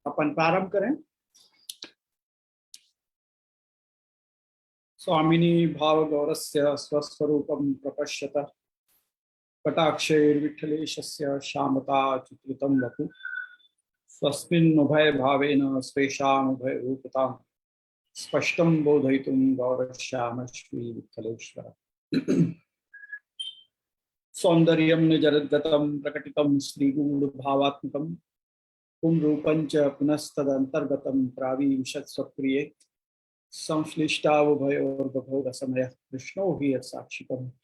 अपन प्रारंभ करें। स्वामिनी भाव गौरस्य स्वस्वरूपं प्रपश्यत कटाक्षैर्विठ्ठलेशस्य श्यामता चित्रितं वपु स्वस्मिन् उभय भावेन स्वेषामुभय रूपतां स्पष्टं बोधयितुं गौरश्याम श्री विठ्ठलेश्वर सौन्दर्यं निजरद्गतं प्रकटितं श्रीगूढभावात्मकं पुंरूपं च पुनस्तदन्तर्गतं प्राविशत्स्वप्रिये संश्लिष्टावुभयोर्बभोगसमयः कृष्णो हि यत्साक्षिकम्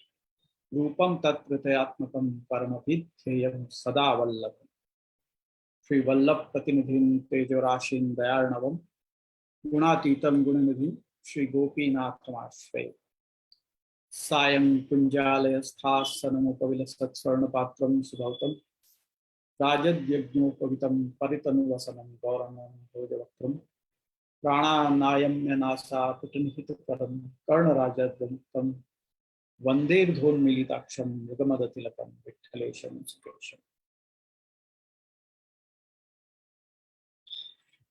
रूपं तत्कृतयात्मकं परमभिध्येयं सदा वल्लभम् श्रीवल्लभप्रतिनिधिं तेजोराशिं दयार्णवं गुणातीतं गुणनिधिं श्रीगोपीनाथमाश्रये सायं कुञ्जालयस्थासनमुपविलसत्स्वर्णपात्रं सुभौतं राजद्यज्ञोपवितं परितनुवसनं गौरवं भोजवक्त्रं प्राणानायम्यनासापुटनिहितकरं कर्णराजद्वमुक्तं वन्देर्धोन्मीलिताक्षं मृगमदतिलकं विठ्ठलेशं सुकेशम्।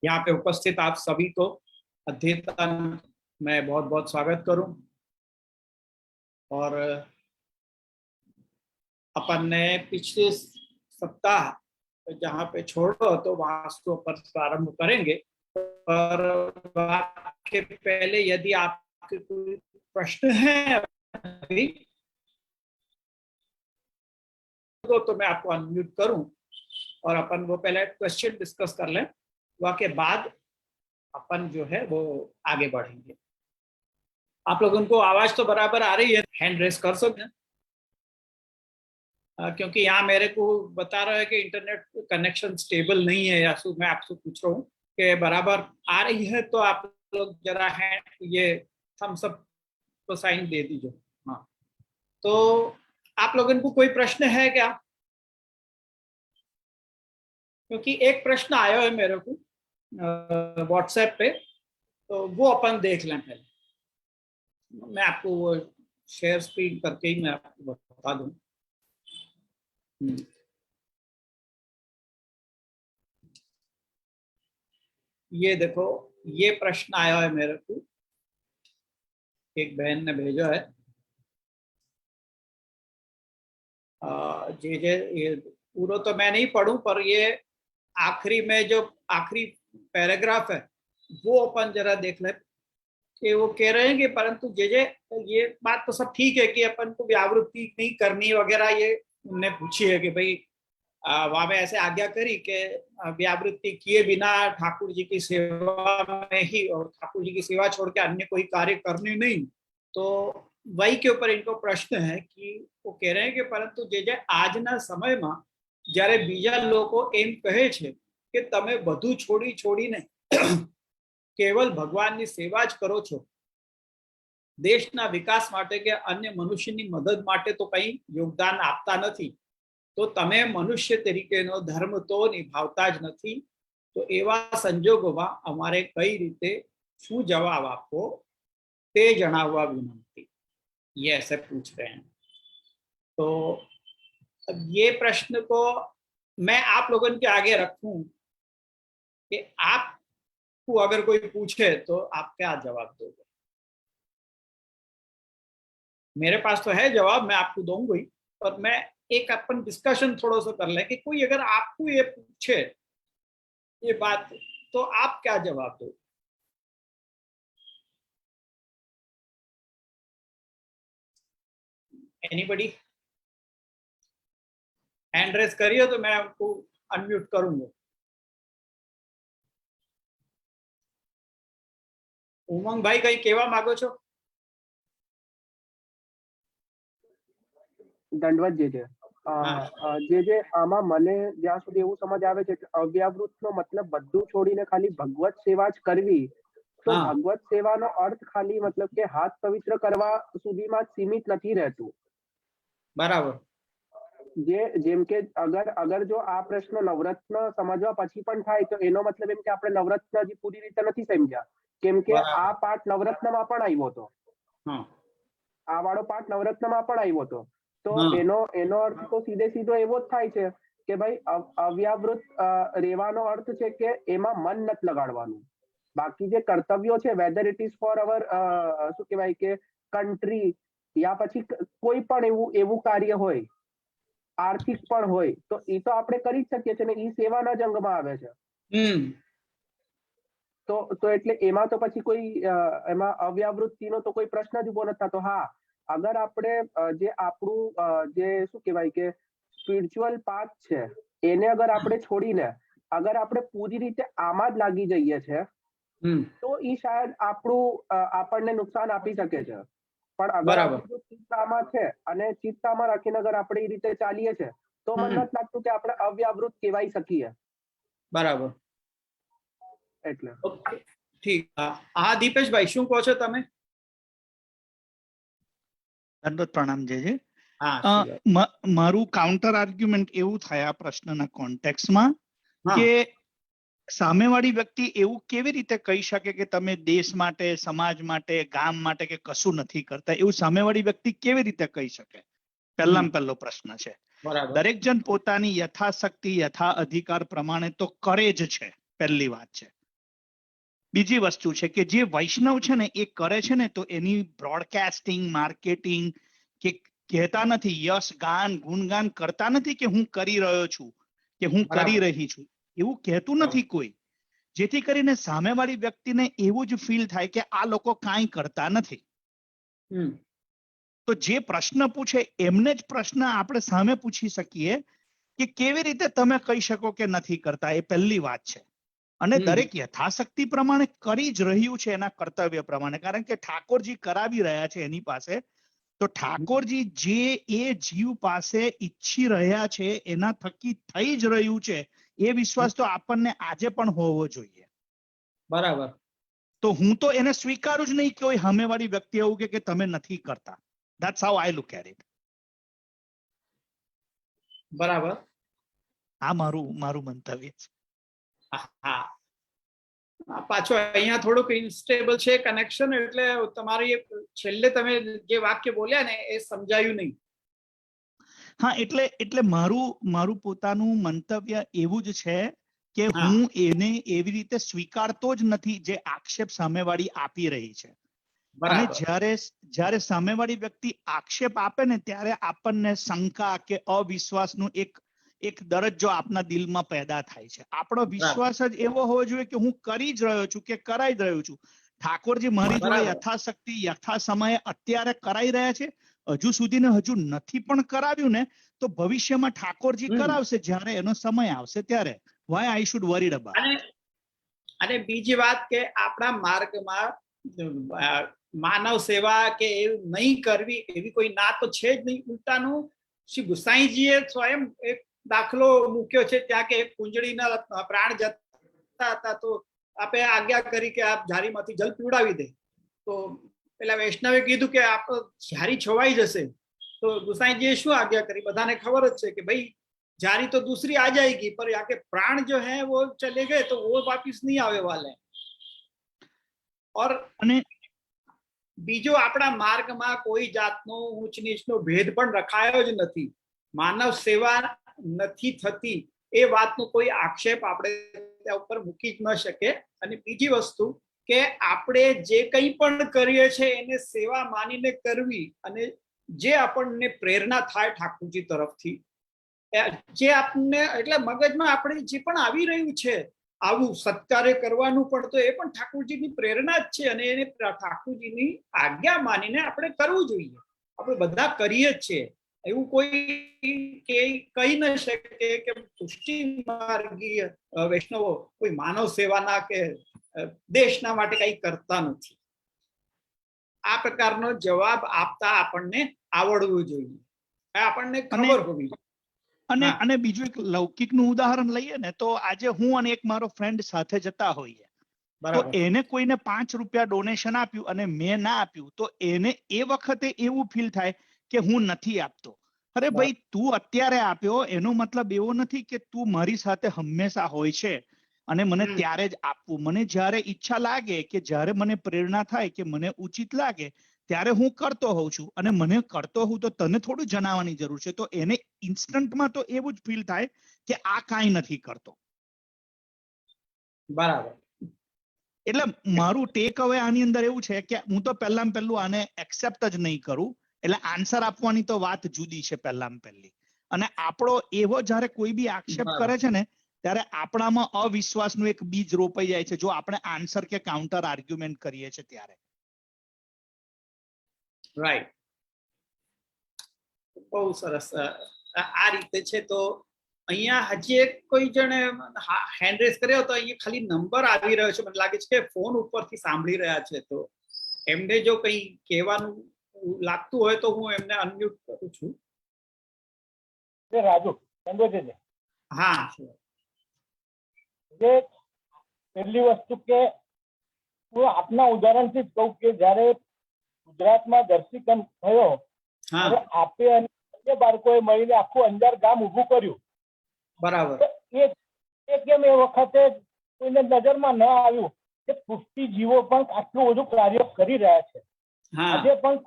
यहाँ पे उपस्थित आप सभी को अध्येता मैं बहुत बहुत स्वागत करूं। और अपन ने पिछले सप्ताह जहाँ पे छोड़ो तो वहां से पर प्रारंभ करेंगे, पर के पहले यदि आपके कोई प्रश्न है अभी तो मैं आपको अनम्यूट करूं और अपन वो पहले क्वेश्चन डिस्कस कर लें, के बाद अपन जो है वो आगे बढ़ेंगे। आप लोगों को आवाज तो बराबर आ रही है? हैंड रेस कर सकते हैं क्योंकि यहाँ मेरे को बता रहा है कि इंटरनेट कनेक्शन स्टेबल नहीं है। या मैं आपसे पूछ रहा हूँ कि बराबर आ रही है तो आप लोग जरा हैंड ये थम्स अप को साइन दे दीजिए। हाँ, तो आप लोगों को कोई प्रश्न है क्या? क्योंकि एक प्रश्न आया है मेरे को व्हाट्सएप पे, तो वो अपन देख लें पहले। मैं आपको वो शेयर स्क्रीन करके ही मैं आपको बता दूं। ये देखो, ये प्रश्न आया है मेरे को, एक बहन ने भेजा है। ये पूरा तो मैं नहीं पढ़ूं, पर ये आखिरी में जो आखिरी पैराग्राफ है वो अपन जरा देख ले कि वो कह रहे हैं कि परंतु ये बात तो सब ठीक है कि अपन को व्यावृत्ति नहीं करनी वगैरह, ये उनने पूछी है कि भाई वहां में ऐसे आज्ञा करी कि व्यावृत्ति किए बिना ठाकुर जी की सेवा में ही, और ठाकुर जी की सेवा छोड़ के अन्य कोई कार्य करनी नहीं। तो वही के ऊपर इनको प्रश्न है कि वो कह रहे हैं कि परंतु जे આજના સમયમાં જ્યારે બીજા લોકો એમ કહે છે કે તમે બધું છોડીને કેવલ ભગવાનની સેવા જ કરો છો, દેશના વિકાસ માટે કે अन्य મનુષ્યની મદદ માટે તો કંઈ યોગદાન આપતા નથી, તો તમે મનુષ્ય તરીકેનો ધર્મ તો નિભાવતા જ નથી, તો એવા સંજોગોમાં અમારે કઈ રીતે શું જવાબ આપવો તે જણાવવા વિનંતી। ये ऐसे पूछ रहे हैं। तो ये प्रश्न को मैं आप लोगों के आगे रखूं कि आपको अगर कोई पूछे तो आप क्या जवाब दोगे? मेरे पास तो है जवाब, मैं आपको दूंगा ही, पर मैं एक अपन डिस्कशन थोड़ा सा कर ले कि कोई अगर आपको ये पूछे ये बात तो आप क्या जवाब दोगे? एनीबडी हैंड रेस करिए तो मैं आपको अनम्यूट करूंगा। उमंग भाई कहीं केवा मांगो छो? दंडवत जे आमा मने ज्यां सुधी एवुं समज आवे छे के अव्यावृतनो मतलब बधुं छोडीने खाली भगवत सेवा ज करवी, तो भगवत सेवानो अर्थ खाली मतलब के हाथ पवित्र करवा सुधीमां सीमित नथी रहेतुं। बराबर। जेम के अगर जो आ प्रश्न नवरत्न समझवा पछी पण थाय तो एनो मतलब एम के आपणे नवरत्न हजी पूरी रीते नथी समझ्या, केम के आ पाठ नवरत्नमा पण आव्यो तो। आ वाळो पाठ नवरत्नमा पण आव्यो तो, तो एनो अर्थ तो सीधे सीधो एवो ज थाय छे કે ભાઈ અવ્યાવૃત રહેવાનો અર્થ છે કે એમાં મન નથી લગાડવાનું. બાકી જે કર્તવ્યો છે, વેધર ઇટ ઇઝ ફોર અવર શું કહેવાય કે કન્ટ્રી, યા પછી કોઈ પણ એવું કાર્ય હોય, આર્થિક પણ હોય, તો એ તો આપણે કરી જ શકીએ છીએ ને, એ સેવાના જ અંગમાં આવે છે. તો એટલે એમાં તો પછી કોઈ એમાં અવ્યાવૃત્તિનો તો કોઈ પ્રશ્ન જ ઉભો નથી થતો. હા, અગર આપણે જે આપણું જે શું કહેવાય કે સ્પિરિચ્યુઅલ પાથ છે એને અગર આપણે છોડીને અગર આપણે પૂરી રીતે આમાં જ લાગી જઈએ છે, તો એ શાયદ આપણને નુકસાન આપી શકે છે. પણ અગર આપણું જો ચિત્ત આમાં છે અને ચિત્ત આમાં રાખીને અગર આપણે એ રીતે ચાલીએ છે, તો મને નથી લાગતું કે આપણે અવ્યાવૃત કહેવાય શકીએ. બરાબર. એટલે ઠીક. હા દીપેશભાઈ, શું કહો છો તમે? દંડોત પ્રણામ જય. મારું કાઉન્ટર આર્ગ્યુમેન્ટ એવું થાય આ પ્રશ્નના કોન્ટેક્સમાં કે સામેવાળી વ્યક્તિ એવું કેવી રીતે કહી શકે કે તમે દેશ માટે, સમાજ માટે, ગામ માટે કે કશું નથી કરતા, એવું સામેવાળી વ્યક્તિ કેવી રીતે કહી શકે? પહેલો પ્રશ્ન છે. દરેક જણ પોતાની યથાશક્તિ, યથા અધિકાર પ્રમાણે તો કરે જ છે, પહેલી વાત છે. બીજી વસ્તુ છે કે જે વૈષ્ણવ છે ને એ કરે છે ને, તો એની બ્રોડકાસ્ટિંગ, માર્કેટિંગ કે કહેતા નથી, યશ ગાન ગુણગાન કરતા નથી કે હું કરી રહ્યો છું કે હું કરી રહી છું, એવું કહેતું નથી કોઈ. જેથી કરીને સામેવાળી વ્યક્તિને એવું જ ફીલ થાય કે આ લોકો કાંઈ કરતા નથી. તો જે પ્રશ્ન પૂછે એમને જ પ્રશ્ન આપણે સામે પૂછી શકીએ કે કેવી રીતે તમે કહી શકો કે નથી કરતા, એ પહેલી વાત છે. અને દરેક યથાશક્તિ પ્રમાણે કરી જ રહ્યું છે એના કર્તવ્ય પ્રમાણે, કારણ કે ઠાકોરજી કરાવી રહ્યા છે એની પાસે. તો ઠાકોરજી જે એ જીવ પાસે ઈચ્છી રહ્યા છે એના થકી થઈ જ રહ્યું છે, એ વિશ્વાસ તો આપણને આજે પણ હોવો જોઈએ. બરાબર. તો હું તો એને સ્વીકારું જ નહીં કે કોઈ સામેવાળી વ્યક્તિ એવું કે તમે નથી કરતા. That's how I look at it. બરાબર. આ મારું મંતવ્ય છે. પાછો અહીંયા થોડુંક ઇન્સ્ટેબલ છે કનેક્શન, એટલે તમારી છેલ્લે તમે જે વાક્ય બોલ્યા ને એ સમજાયું નહીં. હા, એટલે મારું પોતાનું મંતવ્ય એવું જ છે કે હું એને એવી રીતે સ્વીકારતો જ નથી જે આક્ષેપ સામેવાળી આપી રહી છે. અને જ્યારે સામેવાળી વ્યક્તિ આક્ષેપ આપે ને, ત્યારે આપણને શંકા કે અવિશ્વાસનું એક દરજ્જો આપના દિલમાં પેદા થાય છે. આપણો વિશ્વાસ જ એવો હોવો જોઈએ કે હું કરી જ રહ્યો છું કે કરાઈ જ રહ્યો છું. ઠાકોરજી મારી જોડે યથાશક્તિ, યથા સમયે અત્યારે કરાઈ રહ્યા છે. હજુ સુધી ને હજુ નથી પણ કરાવ્યું ને, તો ભવિષ્યમાં ઠાકોરજી કરાવશે જ્યારે એનો સમય આવશે ત્યારે. Why I should worried about. અને બીજી વાત કે આપણા માર્ગમાં માનવ સેવા કે એવું નહીં કરવી એવી કોઈ ના તો છે જ નહીં. ઉલટાનું શ્રી ગુસાઈજીએ સ્વયં એક દાખલો મૂક્યો છે ત્યાં કે એક કુંજળીના પ્રાણ જતા હતા, તો આપે આજ્ઞા કરી કે આપ ઝારીમાંથી જલ પીવડાવી દે. તો પેલા વૈષ્ણવે કીધું કે આપ ઝારી છવાઈ જશે. તો ગુસાઈજીએ શું આજ્ઞા કરી? બધાને ખબર જ છે કે ભાઈ जारी तो दूसरी आ जाएगी, पर यहाँ के प्राण जो है वो चले गए तो वो वापिस नहीं आवे वाले. और बीजो आपड़ा मार्ग में कोई जातनो ऊंच नीचनो भेद पण रखायो ज नथी. मानव सेवा नथी थती ए वातनो कोई आक्षेप आपणे त्या उपर मूकी ज न शके. अने बीजी वस्तु के आपणे जे कंई पण करीए छे एने सेवा मानीने करवी, अने जे आपणने प्रेरणा थाय ठाकुरजी तरफथी, जे आपने એટલે મગજમાં આપણે જે પણ આવી રહ્યું છે આવું સત્કાર્ય કરવાનું, પણ તો એ પણ ઠાકોરજીની પ્રેરણા જ છે અને એને ઠાકોરજીની આજ્ઞા માનીને આપણે કરવું જોઈએ. આપણે બધા કરીએ જ છે, એવું કોઈ કહી ન શકે કે પુષ્ટિ માર્ગીય વૈષ્ણવો કોઈ માનવ સેવાના કે દેશના માટે કંઈ કરતા નથી. આ પ્રકારનો જવાબ આપતા આપણને આવડવું જોઈએ, આપણને ખબર હોવી જોઈએ. અને બીજું એક લૌકિકનું ઉદાહરણ લઈએ ને, તો આજે હું અને એક મારો ફ્રેન્ડ સાથે જતા હોઈએ, તો એને કોઈને 5 રૂપિયા ડોનેશન આપ્યું અને મેં ના આપ્યું, તો એને એ વખતે એવું ફીલ થાય કે હું નથી આપતો. અરે ભાઈ, તું અત્યારે આપ્યો એનો મતલબ એવો નથી કે તું મારી સાથે હંમેશા હોય છે અને મને ત્યારે જ આપવું. મને જ્યારે ઈચ્છા લાગે કે જ્યારે મને પ્રેરણા થાય કે મને ઉચિત લાગે ત્યારે હું કરતો હોઉં છું અને મને કરતો હોઉં તો તને થોડું જણાવવાની જરૂર છે. તો એને ઇન્સ્ટન્ટમાં તો એવું જ ફીલ થાય કે આ કાંઈ નથી કરતો. બરાબર. એટલે મારું ટેક અવે આની અંદર એવું છે કે હું તો પહેલામાં પહેલું આને એક્સેપ્ટ જ નહીં કરું. એટલે આન્સર આપવાની તો વાત જુદી છે પહેલામાં પહેલી. અને આપણો એવો જ્યારે કોઈ બી આક્ષેપ કરે છે ને ત્યારે આપણામાં અવિશ્વાસનું એક બીજ રોપાઈ જાય છે જો આપણે આન્સર કે કાઉન્ટર આર્ગ્યુમેન્ટ કરીએ છીએ ત્યારે. રાઈટ. બહુ સરસ. આ રીતે છે. તો અહીંયા હજી એક કોઈ જણે હેન્ડ રેઝ કર્યો તો અહીંયા ખાલી નંબર આવી રહ્યો છે. મને લાગે છે કે ફોન ઉપરથી સાંભળી રહ્યા છે. તો એમને જો કંઈ કહેવાનું લાગતું હોય તો હું એમને અનમ્યુટ કરું છું. રાજુ ચંદ્રજી, હા, જે પહેલી વસ્તુ કે હું આપના ઉદાહરણથી જ કહું કે જયારે ગુજરાતમાં ધરતીકંપ થયો ત્યારે આપે અને અન્ય બાળકોએ મળીને આખું અંજાર ગામ ઊભું કર્યું. બરાબર. એ કેમ એ વખતે કોઈને નજરમાં ન આવ્યું કે પુષ્ટિજીવો પણ આટલું બધું કાર્ય કરી રહ્યા છે. આજે પણ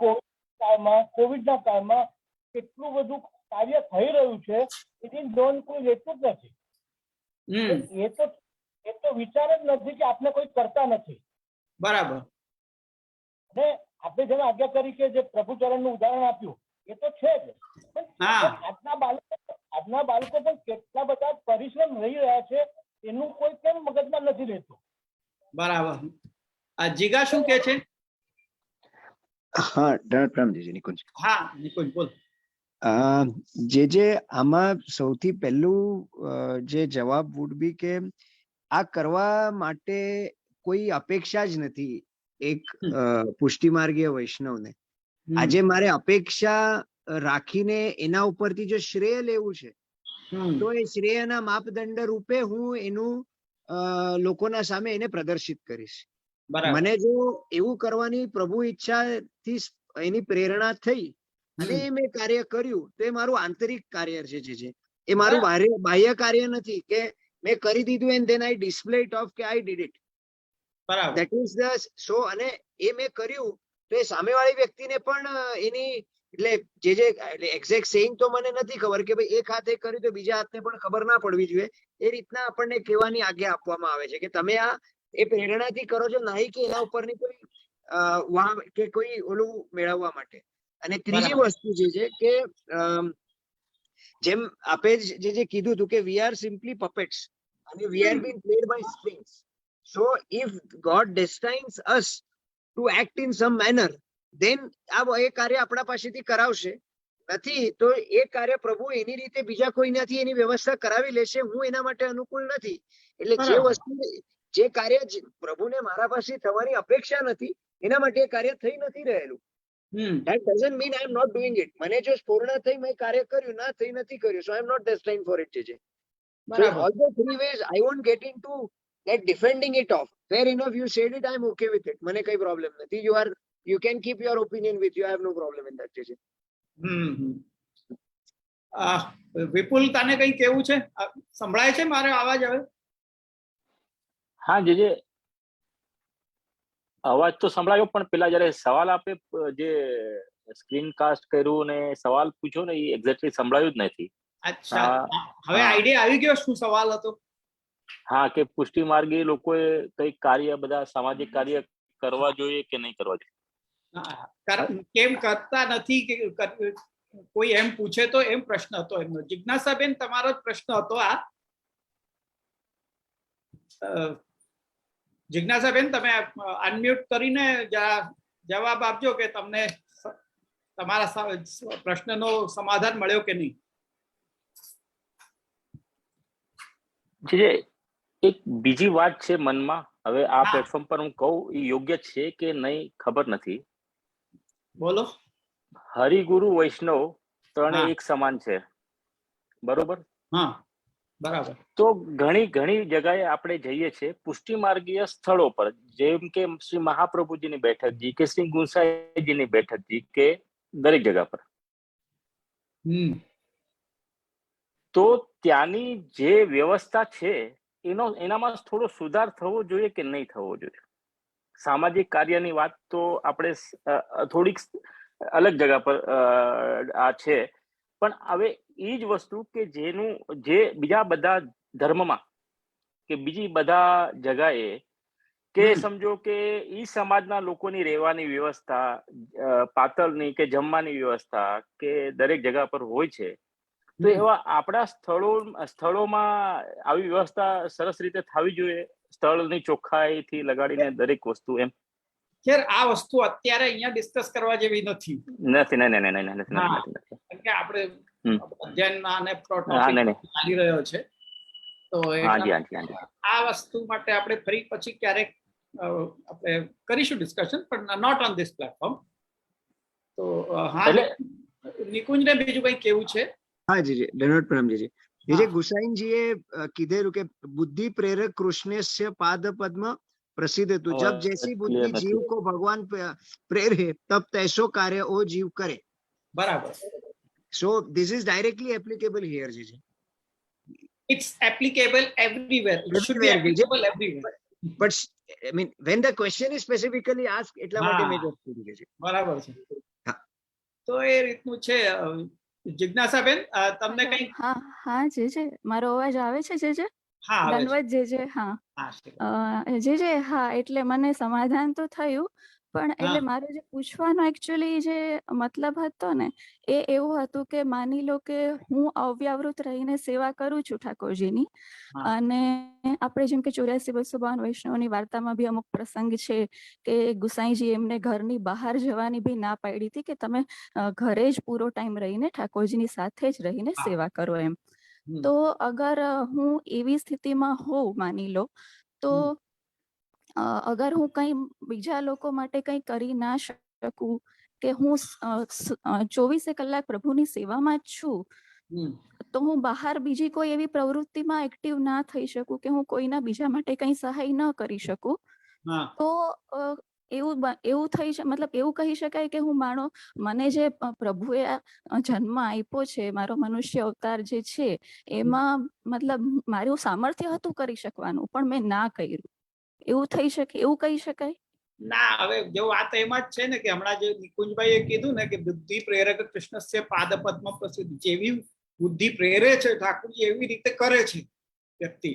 કોવિડના કાળમાં કેટલું બધું કાર્ય થઈ રહ્યું છે એની નોંધ કોઈ લેતું જ નથી. એ તો વિચાર જ નથી કે આપણે કોઈ કરતા નથી. બરાબર. અને આપણે જેને આજ્ઞા કરી કે જે પ્રભુચરણનું ઉદાહરણ આપ્યું એ તો છે જ. આજના બાળકો પણ કેટલા બધા પરિશ્રમ રહી રહ્યા છે એનું કોઈ કેમ મગજમાં નથી લેતું. બરાબર. જીગા શું કે છે? હા, પ્રણામજી નિકુંજ. હા, નિકુંજ બોલ. જે આમાં સૌથી પહેલું જે જવાબ વુડ બી કે આ કરવા માટે કોઈ અપેક્ષા જ નથી એક પુષ્ટિમાર્ગીય વૈષ્ણવને. આજે મારે અપેક્ષા રાખીને એના ઉપરથી જો શ્રેય લેવું છે તો એ શ્રેયના માપદંડ રૂપે હું એનું લોકોના સામે એને પ્રદર્શિત કરીશ. મને જો એવું કરવાની પ્રભુ ઈચ્છાથી એની પ્રેરણા થઈ અને મેં કાર્ય કર્યું તો એ મારું આંતરિક કાર્ય છે. એ મારું બાહ્ય કાર્ય નથી કે મેં કરી દીધું and then I display it off કે I did it. That is the so. અને એ મેં કર્યું તો એ સામેવાળી વ્યક્તિને પણ એની એટલે જે એક્ઝેક્ટ સેઇંગ તો મને નથી ખબર કે ભાઈ એક હાથે કર્યું તો બીજા હાથને પણ ખબર ના પડવી જોઈએ. એ રીતના આપણને કહેવાની આજ્ઞા આપવામાં આવે છે કે તમે આ એ પ્રેરણાથી કરો છો, નહીં કે એના ઉપરની કોઈ કે કોઈ ઓલું મેળવવા માટે. અને ત્રીજી વસ્તુ જે છે કે જેમ આપે જે કીધું હતું કે વી આર સિમ્પલી પપેટ્સ અને we are being played by strings. So if God destines us to act in some manner then એ કાર્ય આપણા પાસેથી કરાવશે. નથી તો એ કાર્ય પ્રભુ એની રીતે બીજા કોઈનાથી એની વ્યવસ્થા કરાવી લેશે. હું એના માટે અનુકૂળ નથી. એટલે જે વસ્તુ જે કાર્ય પ્રભુને મારા પાસે થવાની અપેક્ષા નથી એના માટે એ કાર્ય થઈ નથી રહેલું. That doesn't mean I am not doing it. મને જો સ્ફૂર્ણ થઈ મેં કાર્ય કર્યું, ના થઈ નથી કર્યું, so I am not destined for it. So all the three ways I won't get into that defending it off. Fair enough, you said it, I am okay with it. મને કઈ પ્રોબ્લેમ નથી. You can keep your opinion with you. I have no problem in that. વિપુલ, તને કઈ કેવું છે? સંભળાય છે મારો અવાજ હવે? હા જે અવાજ તો સંભળાયો, પણ પેલા જયારે સવાલ આપે જે સ્ક્રીન કાસ્ટ કર્યું ને સવાલ પૂછ્યો ને એ એક્ઝેક્ટલી સંભળાયું જ નથી. અચ્છા, હવે આઈડિયા આવી ગયો શું સવાલ હતો? હા, કે પુષ્ટિ માર્ગી લોકોએ કઈ કાર્ય, બધા સામાજિક કાર્ય કરવા જોઈએ કે નહીં કરવા જોઈએ? કેમ કરતા નથી કે કોઈ એમ પૂછે તો એમ પ્રશ્ન હતો એમનો. જિજ્ઞાસાબેન, તમારો જ પ્રશ્ન હતો આ? જિજ્ઞાસાબેન, તમે અનમ્યુટ કરીને જવાબ આપજો કે તમને તમારા પ્રશ્નનો સમાધાન મળ્યો કે નહીં. એક બીજી વાત છે મનમાં, હવે આ પ્લેટફોર્મ પર હું કહું એ યોગ્ય છે કે નહીં ખબર નથી. બોલો. હરિગુરુ વૈષ્ણવ ત્રણે એક સમાન છે, બરોબર? હા, બરાબર. તો ઘણી જગ્યાએ આપણે જઈએ છીએ પુષ્ટિ માર્ગીય સ્થળો પર, જેમ કે શ્રી મહાપ્રભુજીની બેઠકજી કે શ્રી ગુંસાઈજીની બેઠકજી કે દરેક જગ્યા પર. તો ત્યાંની જે વ્યવસ્થા છે એનામાં થોડો સુધાર થવો જોઈએ કે નહીં થવો જોઈએ? સામાજિક કાર્યની વાત તો આપણે થોડીક અલગ જગા પર આ છે, પણ હવે એ જ વસ્તુ કે જે બીજા બધા ધર્મમાં કે બીજી બધા જગાએ કે સમજો કે ઈ સમાજના લોકોની રહેવાની વ્યવસ્થા, પાતળની કે જમવાની વ્યવસ્થા કે દરેક જગા પર હોય છે, તો એવા આપણા સ્થળોમાં આવી વ્યવસ્થા સરસ રીતે થવી જોઈએ, સ્થળની ચોખ્ખાઈથી લગાડીને દરેક વસ્તુ એમ. ખેર આ વસ્તુ અત્યારે અહીંયા ડિસ્કસ કરવા જેવી નથી. કે આપણે અધ્યયનના અને ટોપિક ચાલી રહ્યો છે, તો આ વસ્તુ માટે આપણે ફરી પછી ક્યારેક આપણે કરીશું ડિસ્કશન, પણ નોટ ઓન ધીસ પ્લેટફોર્મ. તો હા, નિકુંજને બીજું કંઈ કેવું છે? હા જી જી, ધન્યવાદ પ્રણામ જી. જે ગુસાઈનજીએ કીધેલું કે બુદ્ધિ પ્રેરક કૃષ્ણસ્ય પાદ પદ્મ प्रसिद्ध तो जब जैसी बुद्धि जीव को भगवान प्रेरे तब तैसो कार्य वो जीव करे. बराबर. So this is directly applicable here, Jiji. It's applicable everywhere. It should be applicable everywhere. But I mean, when the question is specifically asked, એટલા માટે મેં જોબ કરી છે. બરાબર છે. તો એ રીતનું છે. જિજ્ઞાસાબેન, તમને કંઈ? હા જે મારો અવાજ આવે છે જે ધન્યવાદ જે હા એટલે મને સમાધાન તો થયું, પણ એટલે મારે જે પૂછવાનો એકચ્યુઅલી જે મતલબ હતો ને એ એવું હતું કે માની લો કે હું અવ્યાવૃત રહીને સેવા કરું છું ઠાકોરજીની, અને આપણે જેમ કે 84-252 વૈષ્ણવની વાર્તામાં બી અમુક પ્રસંગ છે કે ગુસાઈજી એમને ઘરની બહાર જવાની બી ના પાડી હતી કે તમે ઘરે જ પૂરો ટાઈમ રહીને ઠાકોરજીની સાથે જ રહીને સેવા કરો એમ. તો અગર હું એવી સ્થિતિમાં હોઉં, માની લો, તો અગર હું કંઈ બીજા લોકો માટે કંઈ કરી ના શકું, કે હું 24 કલાક પ્રભુની સેવામાં જ છું, તો હું બહાર બીજી કોઈ એવી પ્રવૃત્તિમાં એક્ટિવ ના થઈ શકું કે હું કોઈના બીજા માટે કંઈ સહાય ન કરી શકું, તો એવું થઈ છે, મતલબ એવું કહી શકાય કે હું મને જે પ્રભુએ જન્મ આપ્યો છે, મારો મનુષ્ય અવતાર જે છે એમાં મતલબ મારું સામર્થ્ય હતું કરી શકવાનું, પણ મેં ના કર્યું, એવું થઈ શકે, એવું કહી શકાય? ના, હવે જો વાત એમાં જ છે ને કે હમણાં જે નિકુંજભાઈએ કીધું ને કે બુદ્ધિ પ્રેરક કૃષ્ણસ્ય પાદ પદ્મ પ્રસિદ્ધ, જેવી બુદ્ધિ પ્રેરે છે ઠાકોરજી એવી રીતે કરે છે વ્યક્તિ.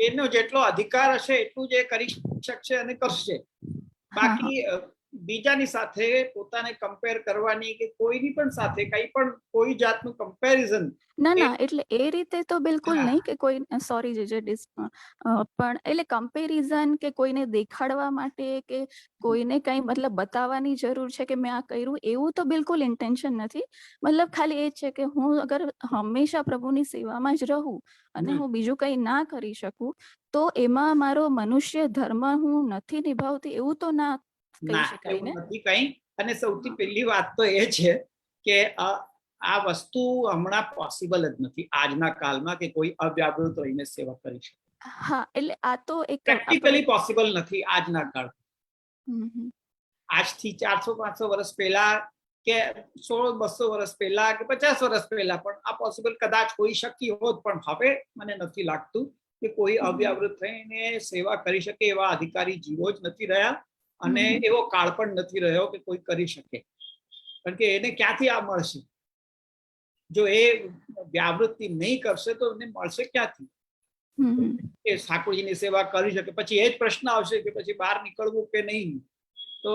એનો જેટલો અધિકાર હશે એટલું જ એ કરી શકશે અને કરશે. બાકી બીજાની સાથે પોતાને કમ્પેર કરવાની કે કોઈની પણ સાથે કઈ પણ કોઈ જાતનું કમ્પેરિઝન ના, એટલે એ રીતે તો બિલકુલ નહીં કે કોઈ, સોરી જે પણ એટલે કમ્પેરિઝન કે કોઈને દેખાડવા માટે કે કોઈને કઈ મતલબ બતાવવાની જરૂર છે કે મેં આ કર્યું, એવું તો બિલકુલ ઇન્ટેન્શન નથી. મતલબ ખાલી એ જ છે કે હું અગર હંમેશા પ્રભુની સેવામાં જ રહું અને હું બીજું કંઈ ના કરી શકું, તો એમાં મારો મનુષ્ય ધર્મ હું નથી નિભાવતી, એવું તો ના કહી શકાય ને? નથી કઈ. અને સૌથી પહેલી વાત તો એ છે કે આ વસ્તુ હમણાં પોસિબલ જ નથી આજના કાળમાં કે કોઈ અવ્યાવૃત રહીને સેવા કરી શકે. હા, એટલે આ તો એક પ્રેક્ટિકલી પોસિબલ નથી આજના કાળમાં. આજથી 400-500 વર્ષ પહેલા કે 100-200 વર્ષ પહેલા કે 50 વર્ષ પહેલા પણ આ પોસિબલ કદાચ હોઈ શકી હોત, પણ હવે મને નથી લાગતું કે કોઈ અવ્યાવૃત થઈને સેવા કરી શકે એવા અધિકારી જીવો જ નથી રહ્યા, અને એવો કાળ પણ નથી રહ્યો કે કોઈ કરી શકે. કારણ કે એને ક્યાંથી આ મળશે? જો એ વ્યાવૃત્તિ નહીં કરશે તો એને મળશે ક્યાંથી? એ ઠાકોરજીની સેવા કરી શકે. પછી એ જ પ્રશ્ન આવશે કે પછી બહાર નીકળવું કે નહીં. તો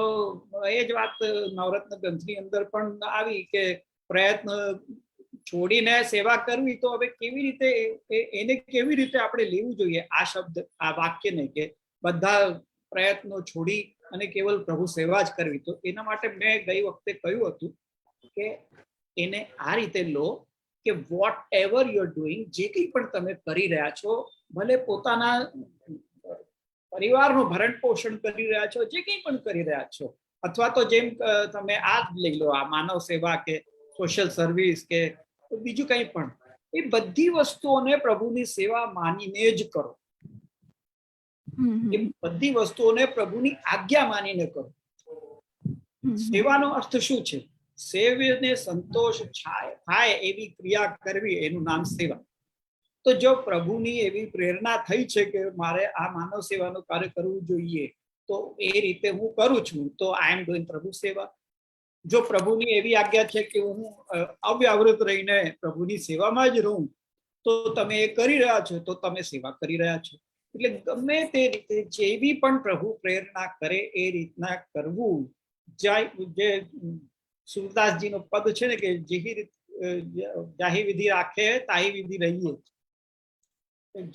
એ જ વાત નવરત્ન ગ્રંથની અંદર પણ આવી કે પ્રયત્ન છોડીને સેવા કરવી, તો હવે કેવી રીતે એને કેવી રીતે આપણે લેવું જોઈએ આ શબ્દ, આ વાક્યને, કે બધા પ્રયત્નો છોડી અને કેવલ પ્રભુ સેવા જ કરવી? તો એના માટે મેં ગઈ વખતે કહ્યું હતું કે એને આ રીતે લો કે whatever you are doing, જે કંઈ પણ તમે કરી રહ્યા છો, ભલે પોતાના પરિવારનું ભરણ પોષણ કરી રહ્યા છો, જે કંઈ પણ કરી રહ્યા છો, અથવા તો જેમ તમે આ લઈ લો, આ માનવ સેવા કે સોશિયલ સર્વિસ કે બીજું કંઈ પણ, એ બધી વસ્તુઓને પ્રભુની સેવા માનીને જ કરો. એ બધી વસ્તુઓને પ્રભુની આજ્ઞા માનીને કરો. સેવાનો અર્થ શું છે? સેવ્યને સંતોષ થાય એવી ક્રિયા કરવી, એનું નામ સેવા. તો જો પ્રભુની એવી પ્રેરણા થઈ છે કે મારે આ માનવ સેવાનું કાર્ય કરવું જોઈએ, તો એ રીતે હું કરું છું, તો આઈ એમ ડુઈંગ પ્રભુ સેવા. જો પ્રભુની એવી આજ્ઞા છે કે હું અવ્યાવૃત રહીને પ્રભુની સેવામાં જ રહું, તો તમે એ કરી રહ્યા છો, તો તમે સેવા કરી રહ્યા છો. એટલે ગમે તે રીતે જેવી પણ પ્રભુ પ્રેરણા કરે એ રીતના કરવું. જે સુરદાસજીનો પદ છે ને કે જાહી વિધિ રાખે તાહી વિધિ રહીએ,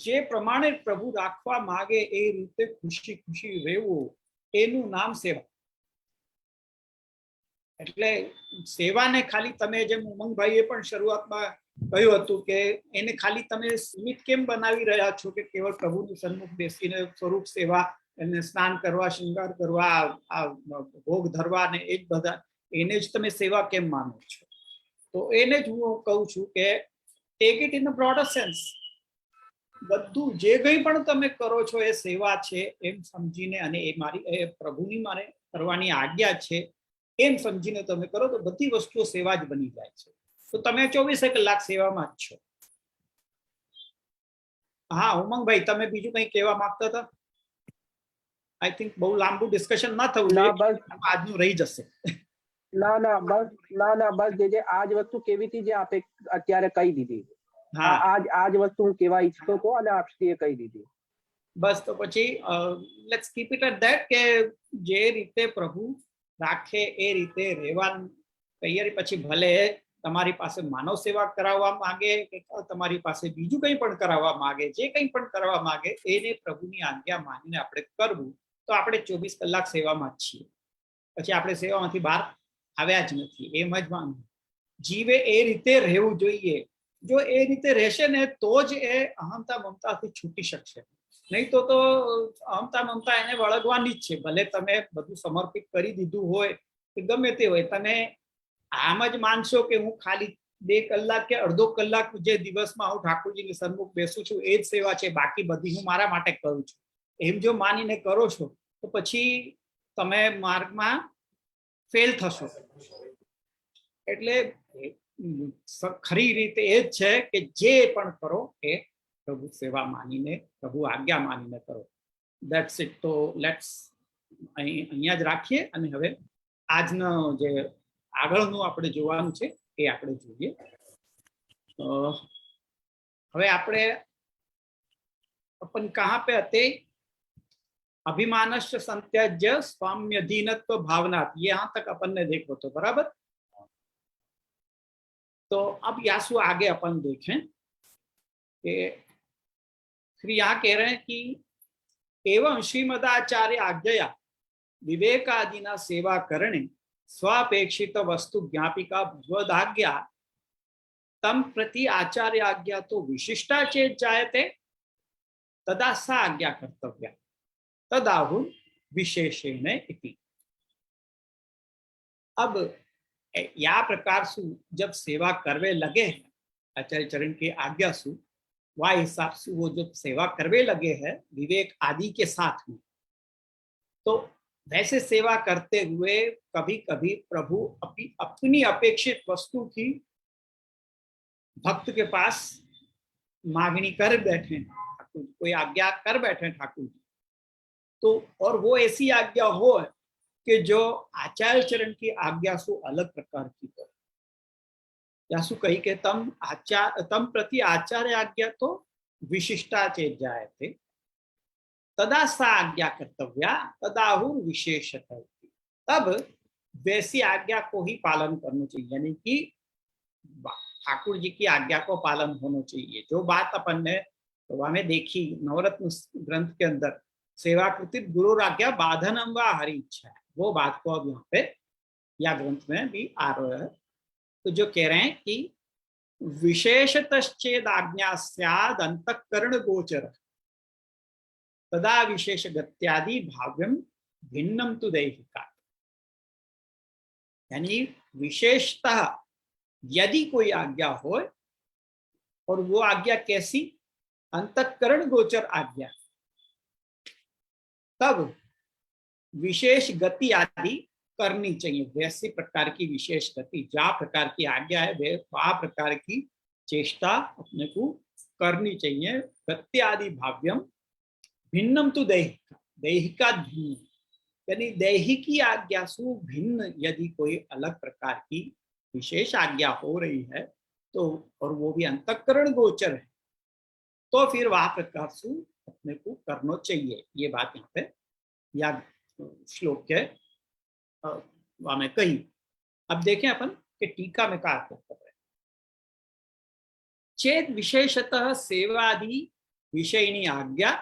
જે પ્રમાણે પ્રભુ રાખવા માંગે એ રીતે ખુશી ખુશી રહેવું, એનું નામ સેવા. એટલે સેવાને ખાલી તમે, જેમ ઉમંગભાઈએ પણ શરૂઆતમાં કહ્યું હતું કે એને ખાલી તમે સીમિત કેમ બનાવી રહ્યા છો કે કેવળ પ્રભુનું સન્મુખ બેસીને સ્વરૂપ સેવા, એને સ્નાન કરવા, શૃંગાર કરવા, આ ભોગ ધરવા ને એ જ બધા, એને જ તમે સેવા કેમ માનો છો? તો એને જ હું કહું છું કે take it in the broader sense. બધું જે કંઈ પણ તમે કરો છો એ સેવા છે એમ સમજીને, અને એ મારી પ્રભુની મારે કરવાની આજ્ઞા છે એમ સમજીને તમે કરો તો બધી વસ્તુઓ સેવા જ બની જાય છે. તો તમે 24 કલાક સેવામાં જ છો. હા ઉમંગભાઈ, તમે બીજું કંઈ કહેવા માંગતા હતા? આઈ થિંક બહુ લાંબુ ડિસ્કશન ના થવું જોઈએ, આજનું રહી જશે. ના બસ જે આજ વસ્તુ કેવી હતી જે આપે અત્યારે કહી દીધી, આજ વસ્તુ હું કહેવા ઈચ્છતો હતો અને આપશ્રીએ કહી દીધી. બસ તો પછી let's keep it at that કે જે રીતે પ્રભુ રાખે એ રીતે રહેવાનું તૈયારી. પછી ભલે તમારી પાસે માનવ સેવા કરાવવા માંગે કે તમારી પાસે બીજું કંઈ પણ કરાવવા માંગે, જે કંઈ પણ કરવા માંગે એને પ્રભુની આજ્ઞા માનીને આપણે કરવું, તો આપણે 24 કલાક સેવામાં જ છીએ. પછી આપણે સેવામાંથી બહાર આવ્યા જ નથી, એમ જ માનવું. જીવે એ રીતે રહેવું જોઈએ. જો એ રીતે રહેશે ને તો જ એ અહંતા મમતાથી છૂટી શકશે. નહીં તો અહંતા મમતા એને વળગવાની જ છે. ભલે તમે બધું સમર્પિત કરી દીધું હોય કે ગમે તે હોય, તમે આમ જ માનશો કે હું ખાલી 2 કલાક કે અડધો કલાક જે દિવસમાં હું ઠાકોરજીની સન્મુખ બેસું છું એ જ સેવા છે, બાકી બધી હું મારા માટે કરું છું, એમ જો માનીને કરો છો તો પછી તમે માર્ગમાં ફેલ થશો. એટલે ખરી રીતે એ જ છે કે જે પણ કરો એ પ્રભુ સેવા માનીને, પ્રભુ આજ્ઞા માનીને કરો. That's it. તો લેટ્સ અહીંયા જ રાખીએ અને હવે આજનો જે આગળનું આપણે જોવાનું છે એ આપણે જોઈએ. હવે આપણે अपन कहाँ पे आते? अभिमानस्य संत्यज्य स्वाम्यधीनत्व भावना, ये यहां तक अपन ने देखो तो बराबर. तो अब यासु आगे अपन देखें कि फिर यहाँ कह रहे हैं कि एवं श्रीमदाचार्य आज्ञया विवेकादिना सेवा करणे स्वापेक्षित वस्तु ज्ञापिका भगवदाज्ञा तम प्रति आचार्य आज्ञा तो विशिष्टा चेत जायते तदा सा आज्ञा कर्तव्या तदाहु विशेषेण इति. अब या प्रकार से जब सेवा करवे लगे हैं आचार्य चरण की आज्ञा से, वह हिसाब से वो जब सेवा करवे लगे हैं विवेक आदि के साथ में, तो वैसे सेवा करते हुए कभी कभी प्रभु अपनी अपेक्षित वस्तु की भक्त के पास मांगनी कर बैठे, कोई आज्ञा कर बैठे ठाकुर जी, तो और वो ऐसी आज्ञा हो कि जो आचार्य चरण की आज्ञा से अलग प्रकार की हो. यासु कही के तम प्रति आचार्य आज्ञा तो विशिष्टा चेत जाए थे तदा सा आज्ञा कर्तव्या तदाहु विशेषत. तब वैसी आज्ञा को ही पालन करना चाहिए, यानी कि ठाकुर जी की आज्ञा को पालन होना चाहिए. जो बात अपन ने तो हमें देखी नवरत्न ग्रंथ के अंदर, सेवा कृतित गुरु आज्ञा बाधनम व हरि इच्छा है, वो बात को अब यहाँ पे या ग्रंथ में भी आ रहा है. तो जो कह रहे हैं कि विशेषतश्चेद आज्ञा स्याद अंतःकरण गोचर तदा विशेष गत्यादि भाव्यम भिन्नम तु दैहिका. यानी विशेषतः यदि कोई आज्ञा हो और वो आज्ञा कैसी, अंतःकरण गोचर आज्ञा, तब विशेष गति आदि करनी चाहिए. वैसी प्रकार की विशेष गति, जा प्रकार की आज्ञा है वह प्रकार की चेष्टा अपने को करनी चाहिए। गत्यादि भाव्यम भिन्नम तो दैहिका, दैहिका भिन्न, यानी दैहिकी आज्ञासु भिन्न यदि कोई अलग प्रकार की विशेष आज्ञा हो रही है तो, और वो भी अंतःकरण गोचर है, तो फिर वह प्रकार से अपने को करना चाहिए। ये बात यहाँ पे या श्लोक के वहां में कही। अब देखें अपन कि टीका में क्या कर रहे हैं। चेत विशेषतः सेवादि विषयिणी आज्ञा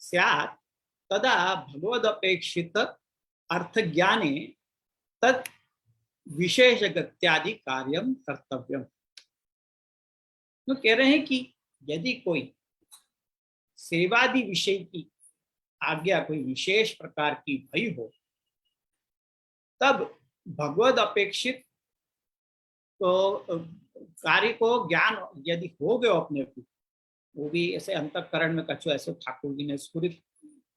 स्यात् तदा भगवदपेक्षित अर्थ ज्ञाने तत् विशेषगत्यादि कार्यम कर्तव्यम। तो कह रहे हैं कि यदि कोई सेवादि विषय की आज्ञा कोई विशेष प्रकार की भई हो, तब भगवद अपेक्षित तो कार्य को ज्ञान यदि हो गयो अपने को, वो भी ऐसे अंतःकरण में कछु ऐसे ठाकुर जी ने स्फुरित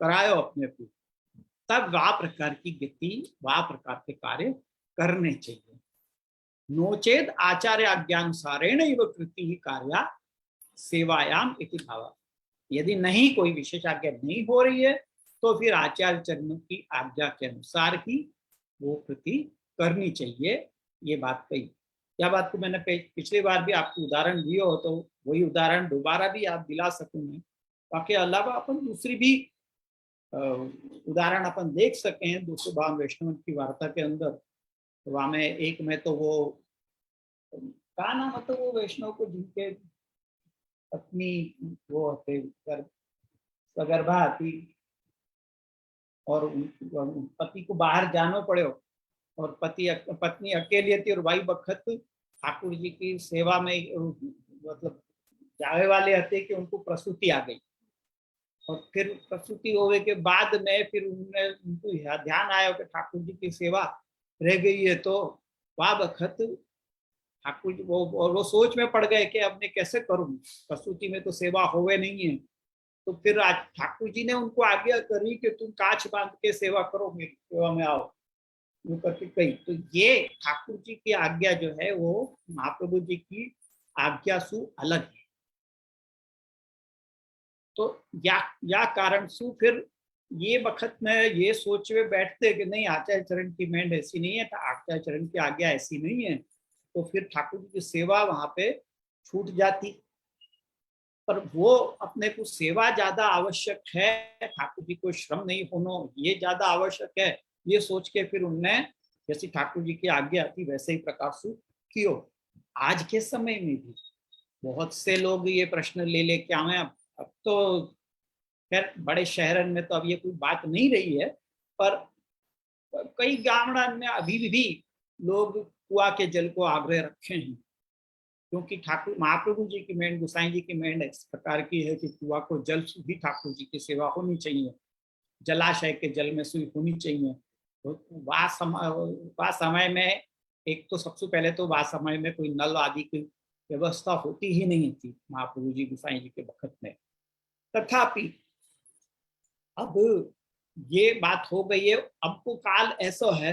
करायो अपने को, तब वह प्रकार की गति, वह प्रकार के कार्य करने चाहिए। नोचेद आचार्य आज्ञानुसारेण इव कृति ही कार्या सेवायाम इति भाव। यदि नहीं कोई विशेष आज्ञा नहीं हो रही है तो फिर आचार्य चरण की आज्ञा के अनुसार ही वो कृति करनी चाहिए। ये बात कही। यह बात को मैंने पिछली बार भी आपको उदाहरण दिया हो, तो वही उदाहरण दोबारा भी आप दिला सकूंगे। बाकी अलावा अपन दूसरी भी उदाहरण अपन देख सके हैं 252 वैष्णव की वार्ता के अंदर। तो वहां में एक में तो वो क्या नाम है, तो वो वैष्णव को जिनके पत्नी वो थे सगर्भा थी और पति को बाहर जाना पड़े और पत्नी अकेली थी और वही बखत ठाकुर जी की सेवा में मतलब जावे वाले थे कि उनको प्रसूति आ गई। और फिर प्रसूति होने के बाद में फिर उनको ध्यान आया कि ठाकुर जी की सेवा रह गई है, तो वह बखत ठाकुर जी वो सोच में पड़ गए कि अब मैं कैसे करूं, प्रसूति में तो सेवा होवे नहीं है। तो फिर आज ठाकुर जी ने उनको आज्ञा करी कि तुम काछ बांध के सेवा करो, मेरी सेवा में आओ, वो करके कही। तो ये ठाकुर जी की आज्ञा जो है वो महाप्रभु जी की आज्ञा सु अलग है। तो या कारण सु फिर ये वक्त में ये सोच में बैठते कि नहीं आचार्य चरण की मेंढ ऐसी नहीं है, आचार्य चरण की आज्ञा ऐसी नहीं है, तो फिर ठाकुर जी की सेवा वहां पे छूट जाती। पर वो अपने को सेवा ज्यादा आवश्यक है, ठाकुर जी को श्रम नहीं होना ये ज्यादा आवश्यक है, ये सोच के फिर उनने जैसी ठाकुर जी की आज्ञा थी वैसे ही प्रकार से कियो। आज के समय में भी बहुत से लोग ये प्रश्न ले लेके आए। अब तो खैर बड़े शहरन में तो अब ये कोई बात नहीं रही है, पर कई गांवड़न में अभी भी लोग कुआ के जल को आग्रह रखे हैं, क्योंकि ठाकुर महाप्रभु जी की मेंढ, गोसाई जी की मेंढ इस प्रकार की है कि कुआ को जल से भी ठाकुर जी की सेवा होनी चाहिए, जलाशय के जल में सुई होनी चाहिए। तो वह समय में एक तो सबसे पहले तो वह समय में कोई नल आदि की व्यवस्था होती ही नहीं थी महाप्रभु जी गोसाई जी के वक्त में। तथापि अब ये बात हो गई है, अब को काल ऐसा है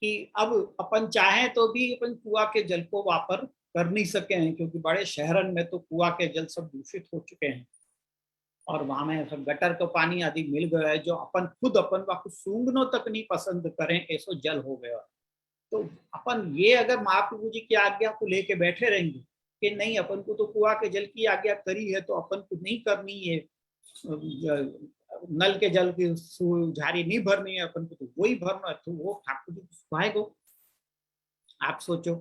कि अब अपन चाहें तो भी अपन कुआ के जल को वापर कर नहीं सके हैं, क्योंकि बड़े शहरन में तो कुआ के जल सब दूषित हो चुके हैं और वहां में गटर का पानी आदि मिल गया है जो अपन खुद सूंघनो तक नहीं पसंद करें, ऐसा जल हो गया। तो अपन ये अगर महाप्रभु जी की आज्ञा को लेके बैठे रहेंगे कि नहीं अपन को तो कुआ के जल की आज्ञा करी है तो अपन को नहीं करनी है, नल के जल की झारी नहीं भरनी है अपन को, तो वही भरना है, तो वो ठाकुर जी को सुहाएगा। आप सोचो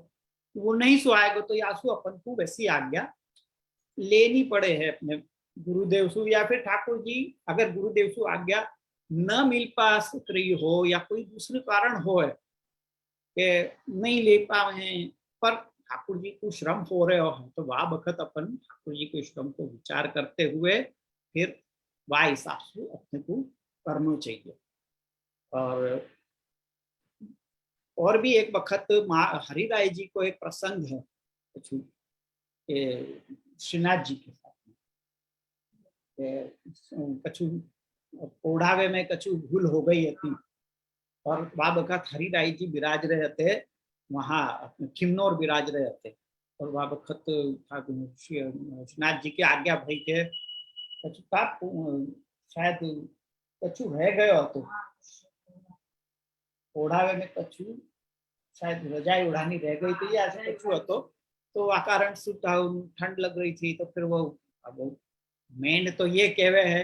वो नहीं सुहाएगा तो यासु अपन को वैसी आज्ञा लेनी पड़े है अपने गुरुदेव सु, या फिर ठाकुर जी अगर गुरुदेव सु आज्ञा न मिल पा सक रही हो या कोई दूसरे कारण हो है कि नहीं ले पाए पर ठाकुर जी को श्रम हो रहे हो, तो वह वक्त अपन ठाकुर जी के श्रम को विचार करते हुए फिर वह हिसाब से अपने को करना चाहिए। और भी एक वक्त हरिराय जी को एक प्रसंग है श्रीनाथ जी के साथ में, कछु ओढ़ावे में कछु भूल हो गई थी और वह वक्त हरिराय जी विराज रहे थे, वहाँ खिमनौर विराज रहे थे। और वह वक्त नाथ जी की आज्ञा भई के कछु पाप शायद कछु रह गयो तो ओढ़ावे में कछु शायद रजाई उड़ानी रह गई थी या ऐसे कछु હતો तो आ कारण से ठंड लग रही थी। तो फिर वो अब मेन तो ये कहवे है,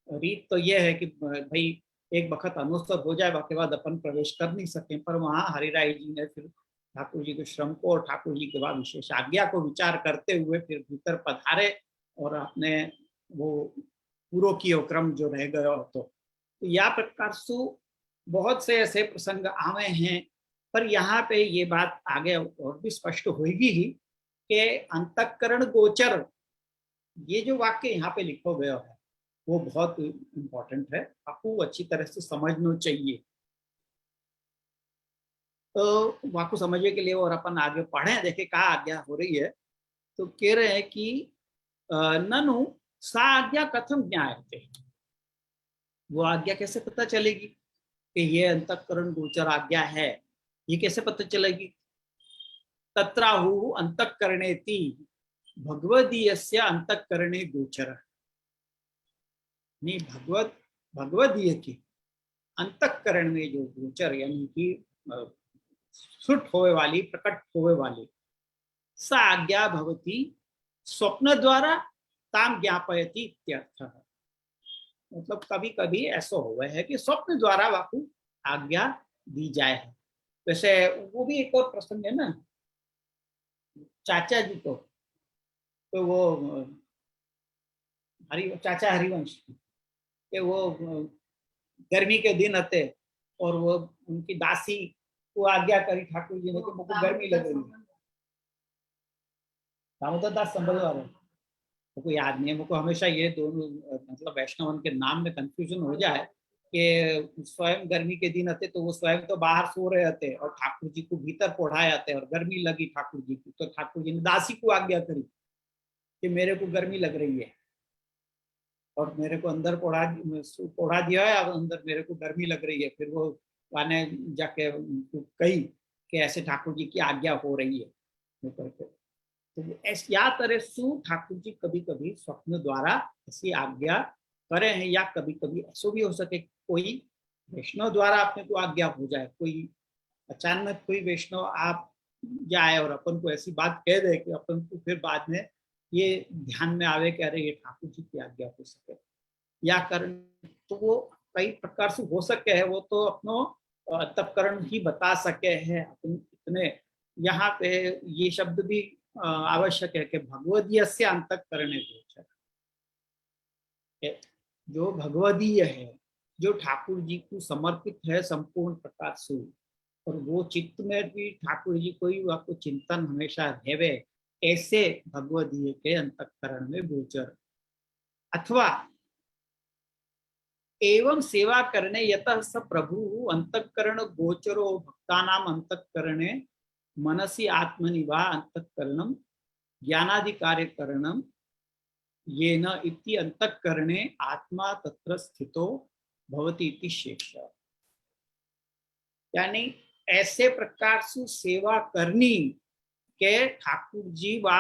रीत तो ये है कि भाई एक वक्त अनुस्तर हो जाए बाकी बाद अपन प्रवेश कर नहीं सके। पर वहाँ हरिराय जी ने फिर ठाकुर जी के श्रम को और ठाकुर जी के बाद विशेष आज्ञा को विचार करते हुए फिर भीतर पधारे और अपने वो पूरो कियो क्रम जो रह गयो तो या प्रकार से बहुत से ऐसे प्रसंग आवे हैं। पर यहाँ पे ये बात आगे और भी स्पष्ट होगी ही कि अंतःकरण गोचर ये जो वाक्य यहाँ पे लिखो गया है वो बहुत इम्पोर्टेंट है, आपको अच्छी तरह से समझना चाहिए। तो वाक्य समझने के लिए और अपन आगे पढ़े देखे क्या आज्ञा हो रही है। तो कह रहे हैं कि ननु सा आज्ञा कथम ज्ञायते, वो आज्ञा कैसे पता चलेगी कि ये अंतःकरण गोचर आज्ञा है, ये कैसे पता चलेगी। तत्राहु अंतःकरणेति भगवदीयस्य अंतःकरणे गोचर, नहीं भगवदीय के अंतःकरण में जो गोचर यानी कि सुट होवे वाली प्रकट होवे वाली सा आज्ञा भवती स्वप्न द्वारा ताम ज्ञापयति इत्यर्थः। मतलब कभी कभी ऐसा हुआ है कि स्वप्न द्वारा वाकु आज्ञा दी जाए है। वैसे वो भी एक और प्रसंग है ना, चाचा जी को तो वो चाचा हरिवंश के वो गर्मी के दिन आते और वो उनकी दासी को आज्ञा करी ठाकुर जी ने कि मुझको गर्मी लग रही है। दामोदर दास संभल वाले मुझको याद नहीं है, मुझको हमेशा ये दोनों मतलब वैष्णवन के नाम में कंफ्यूजन हो जाए कि स्वयं गर्मी के दिन आते तो वो स्वयं तो बाहर सो रहे थे और ठाकुर जी को भीतर पढ़ाए आते और गर्मी लगी ठाकुर जी की, तो ठाकुर जी ने दासी को आज्ञा करी कि मेरे को गर्मी लग रही है और मेरे को अंदर पढ़ा दिया है, अब अंदर मेरे को गर्मी लग रही है। फिर वो वाने जाके कही कि ऐसे ठाकुर जी की आज्ञा हो रही है करके। तो या तरह से ठाकुर जी कभी कभी स्वप्न द्वारा ऐसी आज्ञा करे हैं, या कभी कभी ऐसा भी हो सके कोई वैष्णव द्वारा अपने को आज्ञा हो जाए, कोई अचानक कोई वैष्णव आप जाए और अपन को ऐसी बात कह दे कि अपन को फिर बाद में ये ध्यान में आवे कि अरे ये ठाकुर जी की आज्ञा हो सके या कारण। तो वो कई प्रकार से हो सके है, वो तो अपनो अंतःकरण ही बता सके हैं अपन इतने। यहाँ पे ये शब्द भी आवश्यक है कि भगवदीय से अंतःकरण गोचर, जो भगवदीय है जो ठाकुर जी को समर्पित है संपूर्ण प्रकार से, और वो चित्त में भी ठाकुर जी को ही आपको चिंतन हमेशा रहेवे, ऐसे भगवदीय के अंतःकरण में गोचर। अथवा एवं सेवा करने यतः स प्रभु अंतःकरण गोचरो भक्तानाम अंतःकरणे मनसी आत्मनि वा अंतःकरणम ज्ञानादि कार्यकरणम येन इति अंतःकरणे आत्मा तत्र स्थितो भवति इति शेष। यानी ऐसे प्रकार से सेवा करनी के ठाकुर जी व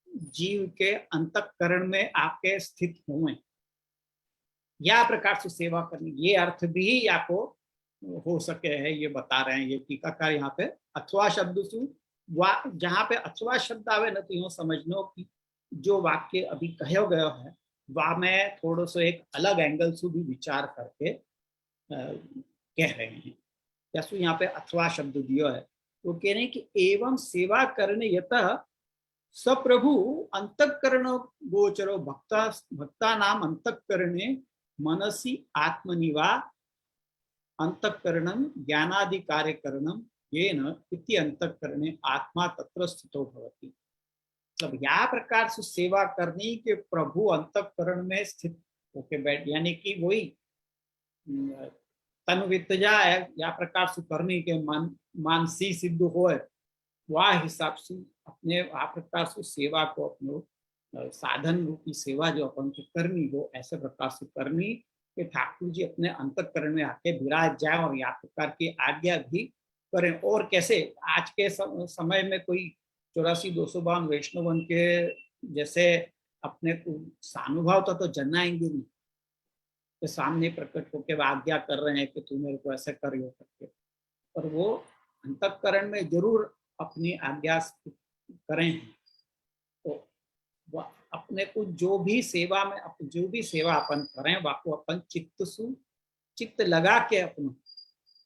जीव के अंतःकरण में आके स्थित हुए, या प्रकार से सेवा करनी, ये अर्थ भी आपको हो सके है, ये बता रहे हैं ये टीकाकार यहाँ पे। अथवा शब्द से जहाँ पे अथवा शब्द आवे न तो यूँ समझनो कि जो वाक्य अभी कहो गया है वह में थोड़ा सा एक अलग एंगल से भी विचार करके कह रहे हैं। जैसे यहाँ पे अथवा शब्द दियो है वो कह रहे हैं कि एवं सेवा करने यतः सप्रभु अंतःकरण गोचरो भक्ता नाम अंतःकरणे मनसी आत्मनिवा अंतःकरणं ज्ञानादि कार्यकरणं येन इति अंतःकरणे आत्मा तत्र स्थितो भवति। मतलब या प्रकार से सेवा करनी के प्रभु अंतःकरण में स्थित होके बैठ, यानी कि वही तन वितजा है या प्रकार से करनी के मानसी सिद्ध हो, वह हिसाब से अपने आ प्रकार से सेवा को अपने साधन रूपी सेवा जो अपन को करनी हो ऐसे प्रकार से करनी कि ठाकुर जी अपने अंतःकरण में आके विराज जाए और या प्रकार की आज्ञा भी करें। और कैसे आज के समय में कोई 84-252 वैष्णवन के जैसे अपने को सानुभाव तो जनाएंगे नहीं, तो सामने प्रकट होकर आज्ञा कर रहे हैं कि तू मेरे को ऐसे करियो करके, पर वो अंतःकरण में जरूर अपनी आज्ञा करें। तो अपने को जो भी सेवा अपन करें वाको अपन चित्त लगा के अपना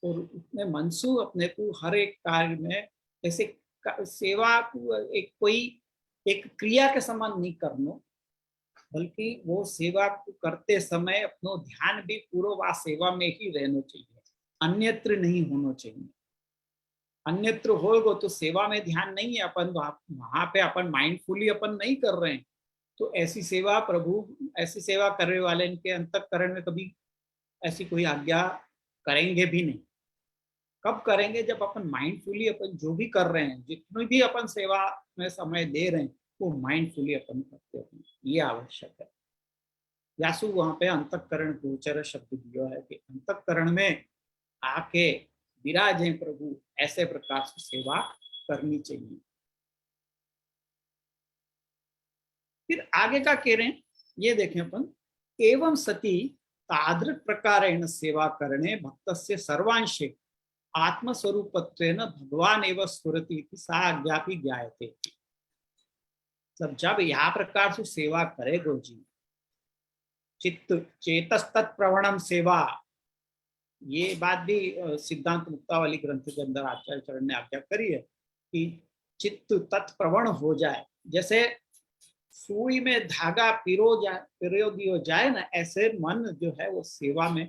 और अपने मनसू अपने को हर एक कार्य में ऐसे सेवा को एक क्रिया के समान नहीं करना, बल्कि वो सेवा को करते समय अपनो ध्यान भी पूरा वह सेवा में ही रहना चाहिए, अन्यत्र नहीं होना चाहिए। अन्यत्र होगा तो सेवा में ध्यान नहीं है, अपन वहां पे अपन माइंडफुली अपन नहीं कर रहे हैं, तो ऐसी सेवा ऐसी सेवा करने वाले इनके अंतःकरण में कभी ऐसी कोई आज्ञा करेंगे भी नहीं। कब करेंगे? जब अपन माइंडफुली अपन जो भी कर रहे हैं, जितनी भी अपन सेवा में समय दे रहे हैं, वो माइंडफुली अपन करते हैं, ये आवश्यक है। यासु वहां पे अंतःकरण गोचर शब्द दिया है कि अंतःकरण में आके विराजे प्रभु, ऐसे प्रकार से सेवा करनी चाहिए। फिर आगे का कह रहे हैं, ये देखें अपन, एवं सती तादृक प्रकारेण सेवा करणे भक्तस्य सर्वांशे आत्मस्वरूपत्वेन भगवान एवं स्फुरति सा आज्ञा भी ज्ञायते। सब जब यह प्रकार से सेवा करेगो जी, चित्त चेतस्तत् प्रवणम सेवा, ये बात भी सिद्धांत मुक्तावली ग्रंथ के अंदर आचार्य चरण ने आज्ञा करी है कि चित्त तत्प्रवण हो जाए। जैसे सुई में धागा पिरो दियो जाए ना, ऐसे मन जो है वो सेवा में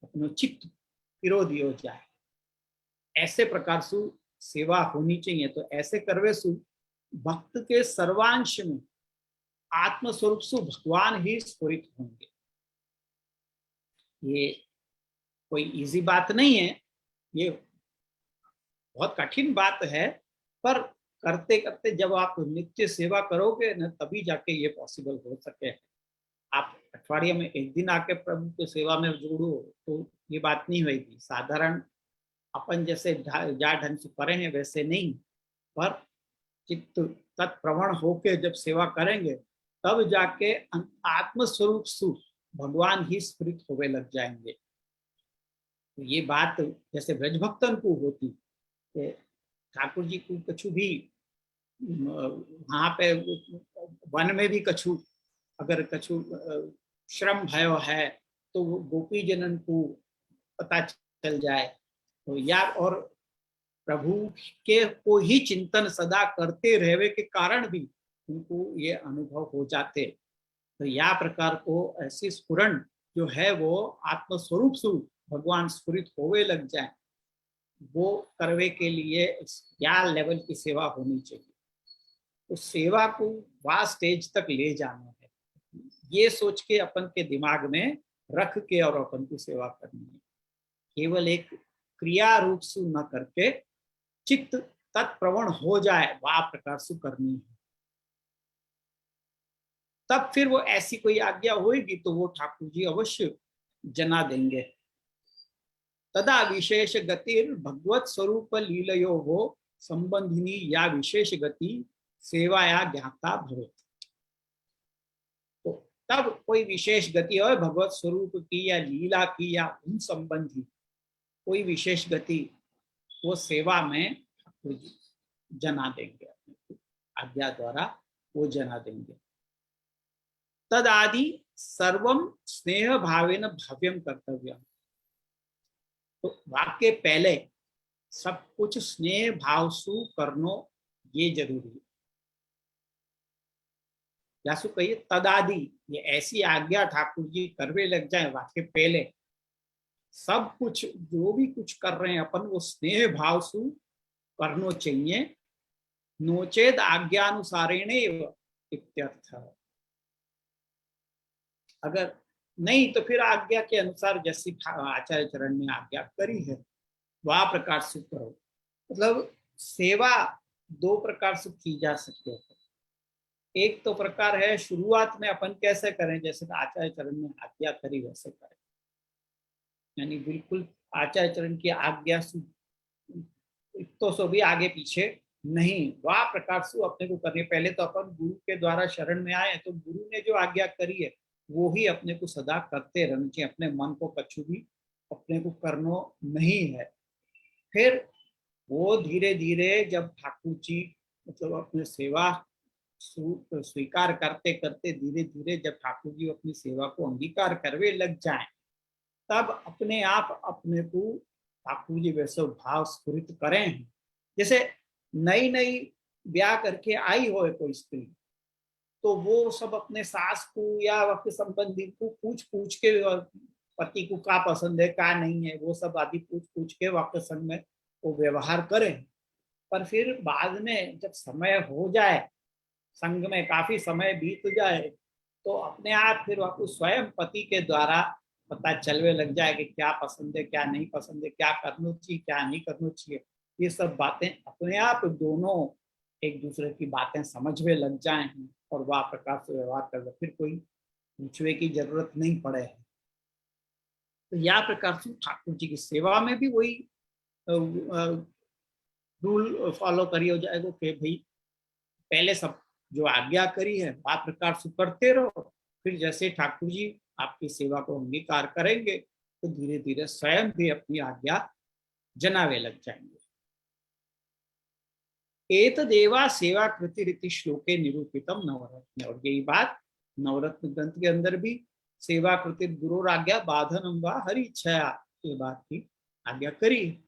अपना चित्त पिरो दियो जाए, ऐसे प्रकार से सेवा होनी चाहिए। तो ऐसे करवे सु भक्त के सर्वांश में आत्मस्वरूप से भगवान ही स्फुरित होंगे। ये कोई इजी बात नहीं है, ये बहुत कठिन बात है, पर करते करते जब आप नित्य सेवा करोगे ना, तभी जाके ये पॉसिबल हो सके। आप अठवाडिये में एक दिन आके प्रभु की सेवा में जुड़ो तो ये बात नहीं होगी। साधारण अपन जैसे जा ढंग से करे हैं वैसे नहीं, पर चित्त तत्प्रवण होके जब सेवा करेंगे तब जाके आत्मस्वरूप से भगवान ही स्फुरित होने लग जाएंगे। तो ये बात जैसे ब्रजभक्तन को होती, ठाकुर जी को कछु भी वहां पे वन में भी कछु अगर कछु श्रम भयो है तो वो गोपी जनन को पता चल जाए तो यार, और प्रभु के को ही चिंतन सदा करते रहने के कारण भी उनको ये अनुभव हो जाते। तो या प्रकार को ऐसी स्फुरण जो है वो आत्मस्वरूप से भगवान स्फुरित होवे लग जाए, वो करवे के लिए क्या लेवल की सेवा होनी चाहिए। तो सेवा को वह स्टेज तक ले जाना है, ये सोच के अपन के दिमाग में रख के और अपन की सेवा करनी है। केवल एक क्रिया रूप से न करके चित्त तत्प्रवण हो जाए वह प्रकार से करनी है। तब फिर वो ऐसी कोई आज्ञा होगी तो वो ठाकुर जी अवश्य जना देंगे। तदा विशेष गतिर भगवत स्वरूप लीलयो हो संबंधिनी या विशेष गति सेवाया ज्ञाता भवे। तो तब कोई विशेष गति हो भगवत स्वरूप की या लीला की या उन संबंधी कोई विशेष गति वो सेवा में जना देंगे, आज्ञा द्वारा वो जना देंगे। तद आदि सर्वम स्नेह भावेन भव्यम कर्तव्यम। तो वाक्य पहले सब कुछ स्नेह भाव सु करनो ये जरूरी है। यासु कहिए तदादि, ये ऐसी आज्ञा ठाकुर जी करवे लग जाए वाक्य पहले सब कुछ जो भी कुछ कर रहे हैं अपन वो स्नेह भाव से करना चाहिए। नोचेद आज्ञानुसारेण इत्यर्थ। अगर नहीं तो फिर आज्ञा के अनुसार जैसी आचार्य चरण ने आज्ञा करी है वह प्रकार से करो। मतलब सेवा दो प्रकार से की जा सकती है। एक तो प्रकार है शुरुआत में अपन कैसे करें, जैसे आचार्य चरण ने आज्ञा करी वैसे करें, यानी बिल्कुल आचार्य चरण की आज्ञा तो सो भी आगे पीछे नहीं, वह प्रकार से अपने को करनी। पहले तो अपन गुरु के द्वारा शरण में आए तो गुरु ने जो आज्ञा करी है वो ही अपने को सदा करते रहना चाहिए। अपने मन को कछु भी अपने को करना नहीं है। फिर वो धीरे धीरे जब ठाकुर जी मतलब अपने सेवा स्वीकार करते करते धीरे धीरे जब ठाकुर जी अपनी सेवा को अंगीकार करवे लग जाएं, तब अपने आप अपने को ठाकुर जी वैसे भाव स्फुरित करें। जैसे नई नई ब्याह करके आई हो कोई स्त्री, तो वो सब अपने सास को या अपने संबंधी को पूछ पूछ के पति को क्या पसंद है क्या नहीं है वो सब आदि पूछ पूछ के वापस संग में वो व्यवहार करें। पर फिर बाद में जब समय हो जाए, संग में काफी समय बीत जाए, तो अपने आप फिर आपको स्वयं पति के द्वारा पता चलने लग जाए कि क्या पसंद है क्या नहीं पसंद है, क्या करना चाहिए क्या नहीं करना चाहिए। ये सब बातें अपने आप दोनों एक दूसरे की बातें समझने लग जाए और वह प्रकार से व्यवहार कर, फिर कोई पूछने की जरूरत नहीं पड़े है। तो यह प्रकार से ठाकुर जी की सेवा में भी वही रूल फॉलो करी हो जाएगा कि भाई पहले सब जो आज्ञा करी है वह प्रकार से करते रहो, फिर जैसे ठाकुर जी आपकी सेवा को अंगीकार करेंगे तो धीरे धीरे स्वयं भी अपनी आज्ञा जनावे लग जाएंगे। एतदेवा सेवा कृति रीति श्लोके निरूपितम नवरत्न। और यही बात नवरत्न ग्रंथ के अंदर भी सेवा कृति गुरु आज्ञा बाधनम व हरि इच्छया ये बात की आज्ञा करी।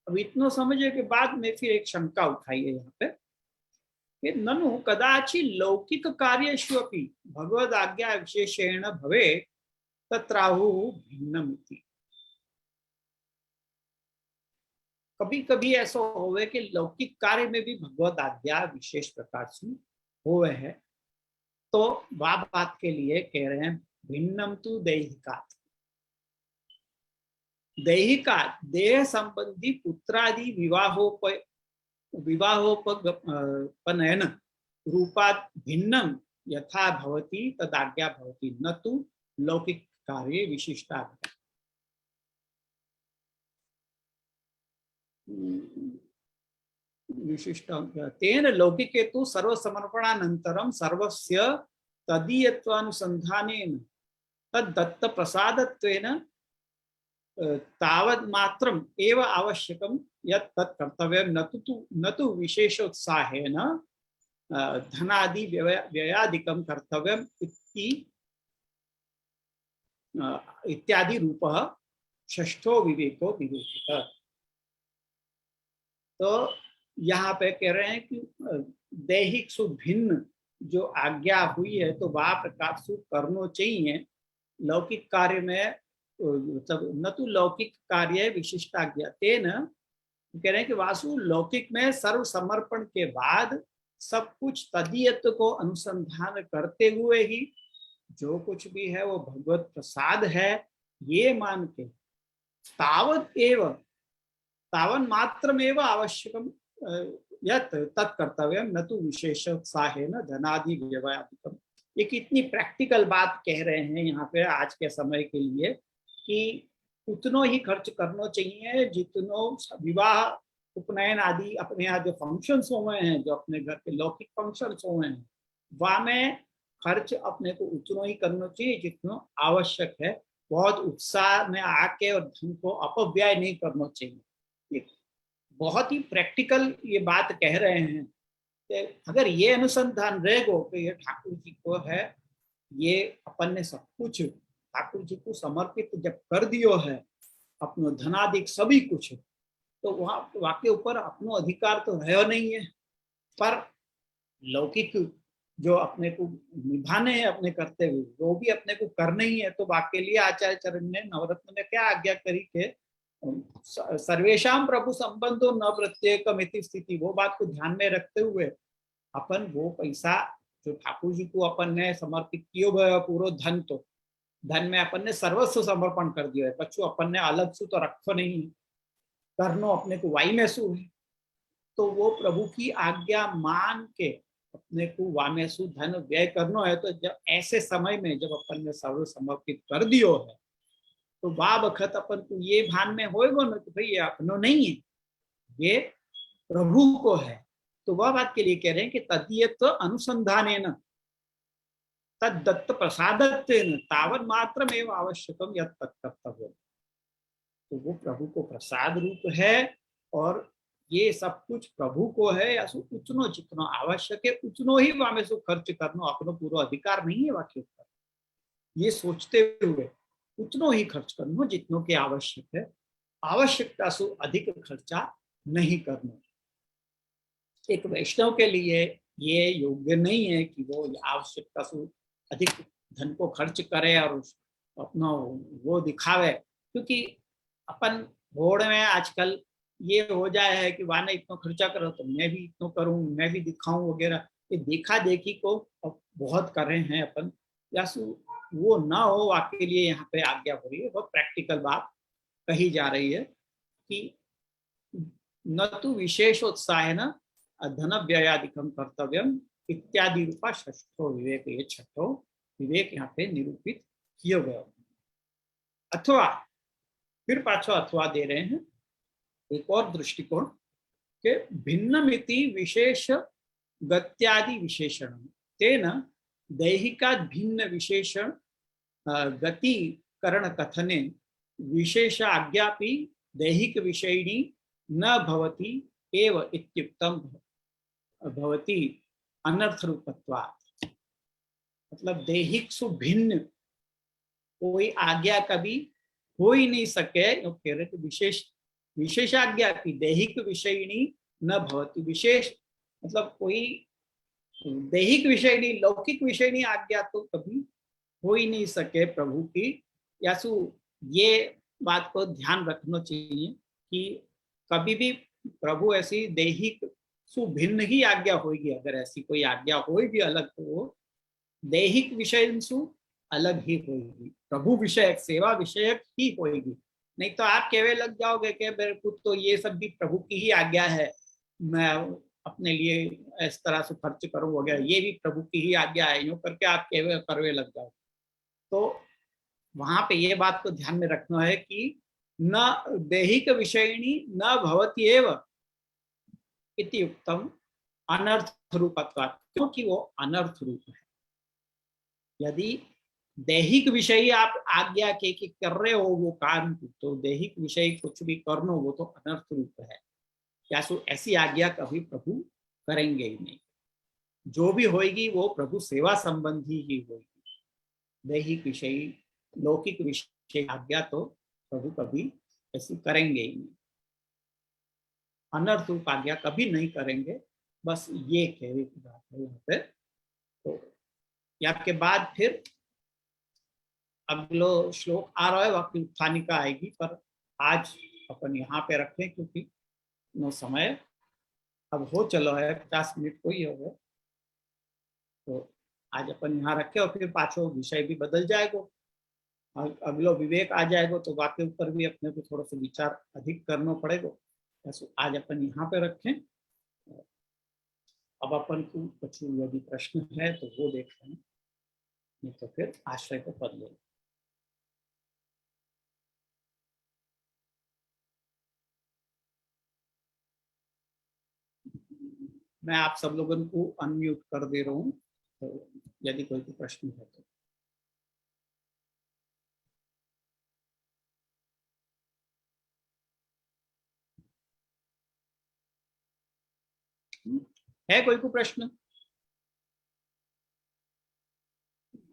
अब इतना समझे के बाद में फिर एक शंका उठाई है यहाँ पे कि ननु कदाचि लौकिक कार्येषु अपि भगवद आज्ञा विशेषेण भवे तत्राहु भिन्नमिति। कभी कभी ऐसा होवे कि लौकिक कार्य में भी भगवद आज्ञा विशेष प्रकार से होवे है, तो वह बात के लिए कह रहे हैं भिन्नम तु दैहिकात्। दैहिकात् देह संबंधी पुत्रादि विवाहोपनयन रूपात् भिन्नम यथा भवति तदाज्ञा भवति न तु लौकिक कार्ये विशिष्टाज्ञा। विशिष्ट तेन लौकिके तु सर्वसमर्पणानन्तरं सर्वस्य तदीयत्वानुसन्धानेन तद्दत्त प्रसादत्वेन तावन्मात्रम् एव आवश्यकं यत् तत् कर्तव्यं न तु विशेषोत्साहेन धनादि व्ययादिकं कर्तव्यम् इत्यादि रूपः षष्ठो विवेको निरूपितः। तो यहाँ पे कह रहे हैं कि दैहिक सु भिन्न जो आज्ञा हुई है तो वह प्रकार से करना चाहिए। लौकिक कार्य में न तो लौकिक कार्य विशिष्टाज्ञा तेन कह रहे हैं कि वासु लौकिक में सर्व समर्पण के बाद सब कुछ तदीयत्व को अनुसंधान करते हुए ही जो कुछ भी है वो भगवत प्रसाद है ये मान के तावन मात्रमेव आवश्यकम यत् तत्कर्तव्यम न तो विशेषोत्साहेन धनादि व्ययादिकम। ये कितनी प्रैक्टिकल बात कह रहे हैं यहाँ पे आज के समय के लिए कि उतनो ही खर्च करना चाहिए जितनो विवाह उपनयन आदि अपने यहाँ जो फंक्शंस हुए हैं, जो अपने घर के लौकिक फंक्शंस हुए हैं, वहाँ में खर्च अपने को उतना ही करना चाहिए जितना आवश्यक है। बहुत उत्साह में आके और धन को अपव्यय नहीं करना चाहिए। ये बहुत ही प्रैक्टिकल ये बात कह रहे हैं कि अगर ये अनुसंधान रहेगा तो ये ठाकुर जी को है, ये अपन ने सब कुछ ठाकुर जी को समर्पित जब कर दियो है अपनो धनादिक सभी कुछ, तो वहाँ वाके ऊपर अपनो अधिकार तो है नहीं है। पर लौकिक जो अपने को निभाने हैं अपने करते हुए वो भी अपने को करने ही है। तो वाके लिए आचार्य चरण ने नवरत्न में क्या आज्ञा करी के सर्वेशाम प्रभु संबंधो न प्रत्येकम इति स्थिति, वो बात को ध्यान में रखते हुए अपन वो पैसा जो ठाकुर जी को अपन ने समर्पित कियो पूरा धन, तो धन में अपन ने सर्वस्व समर्पण कर दिया है, पछू अपन ने अलग से तो रखो नहीं करनो अपने को वाई में सु है। तो वो प्रभु की आज्ञा मान के अपने को वामेसु धन व्यय करना है। तो जब ऐसे समय में जब अपन ने सर्व समर्पित कर दियो है तो वाह वक्त अपन को ये भान में होएगा ना कि भाई ये अपनो नहीं है, ये प्रभु को है। तो वह बात के लिए कह रहे हैं कि तदीयत अनुसंधानेन तद्दत्त प्रसादत्वेन तावत् मात्रमेव आवश्यकम यत् तत्कर्तव्यम। तो वो प्रभु को प्रसाद रूप है और ये सब कुछ प्रभु को है। या उतनो जितनो आवश्यक है उतनो ही वामे सु खर्च करनो अपनो पूरा अधिकार नहीं है वाक्य ऊपर। ये सोचते हुए उतनो ही खर्च करनो जितनों के आवश्यक है, आवश्यकता से अधिक खर्चा नहीं करना। एक वैष्णव के लिए ये योग्य नहीं है कि वो आवश्यकता से अधिक धन को खर्च करे और अपना वो दिखावे, क्योंकि अपन होड़ में आजकल ये हो जाए है कि वाने इतना खर्चा करो तो मैं भी इतना करूं, मैं भी दिखाऊं वगैरह। ये देखा देखी को बहुत कर रहे हैं अपन, या वो ना हो आपके लिए यहाँ पे आज्ञा हो रही है। बहुत प्रैक्टिकल बात कही जा रही है कि न तो विशेषोत्साह न धन व्ययादिकम कर्तव्यम इत्यादि रूपा षष्ठो विवेक, ये छठो विवेक यहाँ पे निरूपित किया गया। अथवा फिर पाछो अथवा दे रहे हैं एक और दृष्टिकोण के भिन्नमिति विशेष गत्यादि विशेषण तेन दैहिका भिन्न विशेषण गति करण कथने विशेष आज्ञापि दैहिक विषयिणी न भवति एव इत्युक्तम भवति अनर्थ रूपत्वात्। मतलब दैहिक सु भिन्न कोई आज्ञा कभी हो ही नहीं सके। कह रहे विशेष विशेषाज्ञा की दैहिक विषयिणी न भवति। विशेष मतलब कोई दैहिक विषयिणी लौकिक विषयिणी आज्ञा तो कभी हो ही नहीं सके प्रभु की। यासु ये बात को ध्यान रखना चाहिए कि कभी भी प्रभु ऐसी दैहिक सु भिन्न ही आज्ञा होगी। अगर ऐसी कोई आज्ञा होगी अलग तो वो दैहिक विषय सु अलग ही होगी, प्रभु विषयक सेवा विषयक ही होगी। नहीं तो आप कहवे लग जाओगे कि मेरे को तो ये सब भी प्रभु की ही आज्ञा है, मैं अपने लिए इस तरह से खर्च करूं वगैरह, ये भी प्रभु की ही आज्ञा है, यूं करके आप कहवे करवे लग जाओ। तो वहां पे ये बात को ध्यान में रखना है कि न दैहिक विषयिणी न भवति एव इति उक्तम अनर्थ रूपत्वात्, क्योंकि वो अनर्थ रूप है। यदि दैहिक विषय आप आज्ञा के कर रहे हो वो काम, तो दैहिक विषय कुछ भी करना वो तो अनर्थ रूप है। क्या सो ऐसी आज्ञा कभी प्रभु करेंगे ही नहीं। जो भी होगी वो प्रभु सेवा संबंधी ही होगी। दैहिक विषय लौकिक विषय आज्ञा तो प्रभु कभी ऐसी करेंगे ही नहीं। अनर्थ रूप आज्ञा कभी नहीं करेंगे। बस ये कहने की बात है यहाँ पे। तो आपके बाद फिर अगलो श्लोक आ रहा है, वाक्य उत्थानिका आएगी, पर आज अपन यहाँ पे रखें क्योंकि नो समय अब हो चलो है 50 मिनट को ही हो गए। तो आज अपन यहाँ रखे और फिर पाछो विषय भी बदल जाएगा, अगलो विवेक आ जाएगा, तो वाक्य ऊपर भी अपने को थोड़ा सा विचार अधिक करना पड़ेगा। आज अपन यहाँ पे रखें। अब अपन को कुछ यदि प्रश्न है तो वो देख रहे हैं, नहीं तो फिर आश्रय को पद ले। मैं आप सब लोगों को अनम्यूट कर दे रहा हूँ, तो यदि कोई प्रश्न है तो। है कोई को प्रश्न?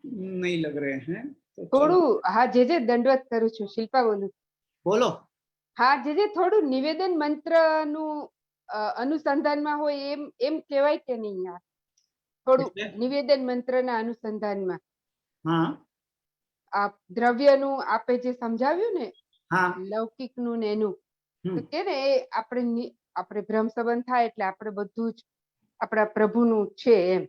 नहीं लग रहे हैं तो થોડું હા જે દંડવત કરું છું, શિલ્પા બોલું. બોલો. હા જે થોડું નિવેદન મંત્રનું અનુસંધાનમાં હોય એમ કહેવાય કે નહીં યાર? થોડું નિવેદન મંત્રના અનુસંધાનમાં આ દ્રવ્યનું આપે જે સમજાવ્યું ને લૌકિકનું ને એનું, તો કે ને આપણે ભ્રમ સંબંધ થાય એટલે આપણે બધું જ આપણા પ્રભુનું છે એમ.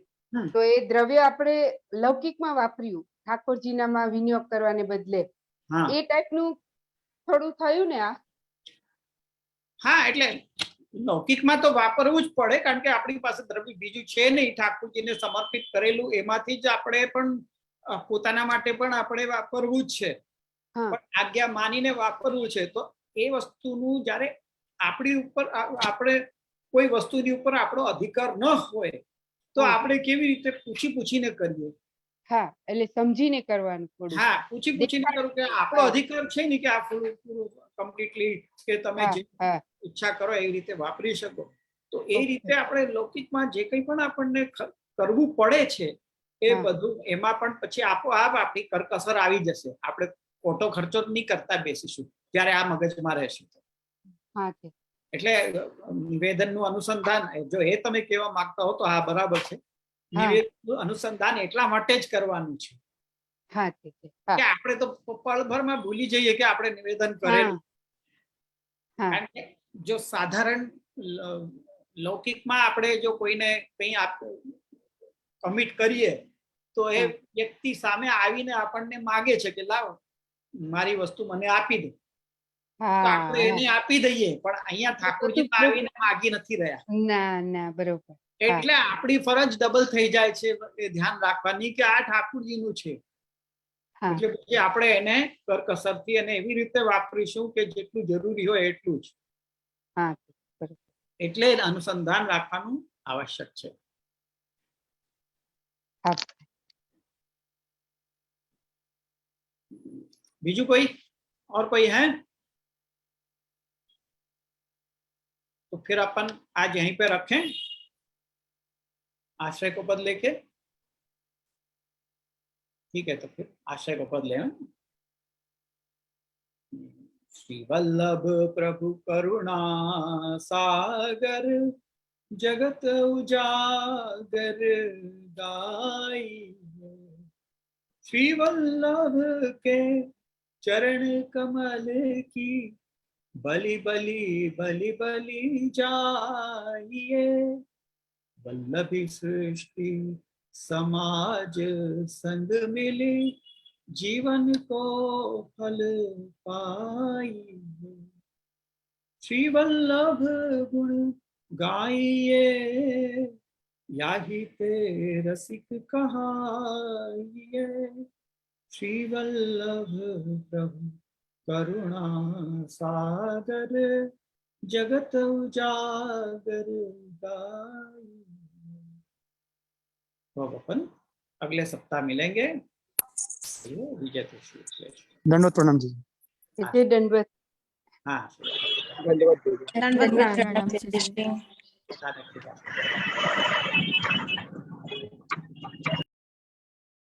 તો એ દ્રવ્ય આપણે લૌકિકમાં વાપર્યું ઠાકોરજીનામાં વિનિયોગ કરવાને બદલે, એ ટાઈપનું થોડું થયું ને આ? હા, એટલે લૌકિકમાં તો વાપરવું જ પડે, કારણ કે આપણી પાસે દ્રવ્ય બીજું છે નહીં, ઠાકોરજીને સમર્પિત કરેલું એમાંથી જ આપણે પણ પોતાના માટે પણ આપણે વાપરવું જ છે, પણ આજ્ઞા માનીને વાપરવું છે. તો એ વસ્તુનું જ્યારે આપણી ઉપર આપણે કોઈ વસ્તુની ઉપર આપણો અધિકાર ન હોય તો આપણે કેવી રીતે પૂછીને કરીએ? હા, એટલે સમજીને કરવાનું થોડું. હા, પૂછીને કરું કે આપણો અધિકાર છે ને કે આ પૂરું કમ્પ્લીટલી કે તમે જે ઈચ્છા કરો એવી રીતે વાપરી શકો. તો એ રીતે આપણે લૌકિકમાં જે કંઈ પણ આપણને કરવું પડે છે એ બધું એમાં પણ પછી આપોઆપ આપણી કરકસર આવી જશે. આપણે ખોટો ખર્ચો નહીં કરતા બેસીશું ત્યારે આ મગજમાં રહેશે. એટલે નિવેદનનું અનુસંધાન જો એ તમે કહેવા માંગતા હો તો હા બરાબર છે. નિવેદનનું અનુસંધાન એટલા માટે જ કરવાનું છે કે આપણે તો પળભરમાં ભૂલી જઈએ કે આપણે નિવેદન કરેલું. કારણ કે જો સાધારણ લૌકિકમાં આપણે જો કોઈને કંઈ કમિટ કરીએ તો એ વ્યક્તિ સામે આવીને આપણને માગે છે કે લાવ મારી વસ્તુ મને આપી દે, તો આપણે એને આપી દઈએ. પણ અહીંયા ઠાકોરજી આવીને માગી નથી રહ્યા. ના, બરોબર. એટલે આપણી ફરજ ડબલ થઈ જાય છે એ ધ્યાન રાખવાની કે આ ઠાકોરજીનું છે. એટલે પછી આપણે એને કરકસરથી અને એવી રીતે વાપરીશું કે જેટલું જરૂરી હોય એટલું જ. એટલે અનુસંધાન રાખવાનું આવશ્યક છે. બીજું कोई और कोई है? तो फिर अपन आज यहीं पे रखें आश्रय को पद लेके. ठीक है, तो फिर आश्रय को पद ले. श्री वल्लभ प्रभु करुणा सागर जगत उजागर गाई. श्री वल्लभ के चरण कमल की बलि बलि बलि बलि जाइए. वल्लभी सृष्टि समाज संग मिली जीवन को फल पाइए. श्री वल्लभ गुण गाइए याही ते रसिक कहाइए. श्री वल्लभ प्रभु करुणा सागर जगत उजागर गाई. तो अपन अगले सप्ताह मिलेंगे. विजय दंडवत प्रणाम जी. दंडवत. हाँ, दंडवत प्रणाम जी.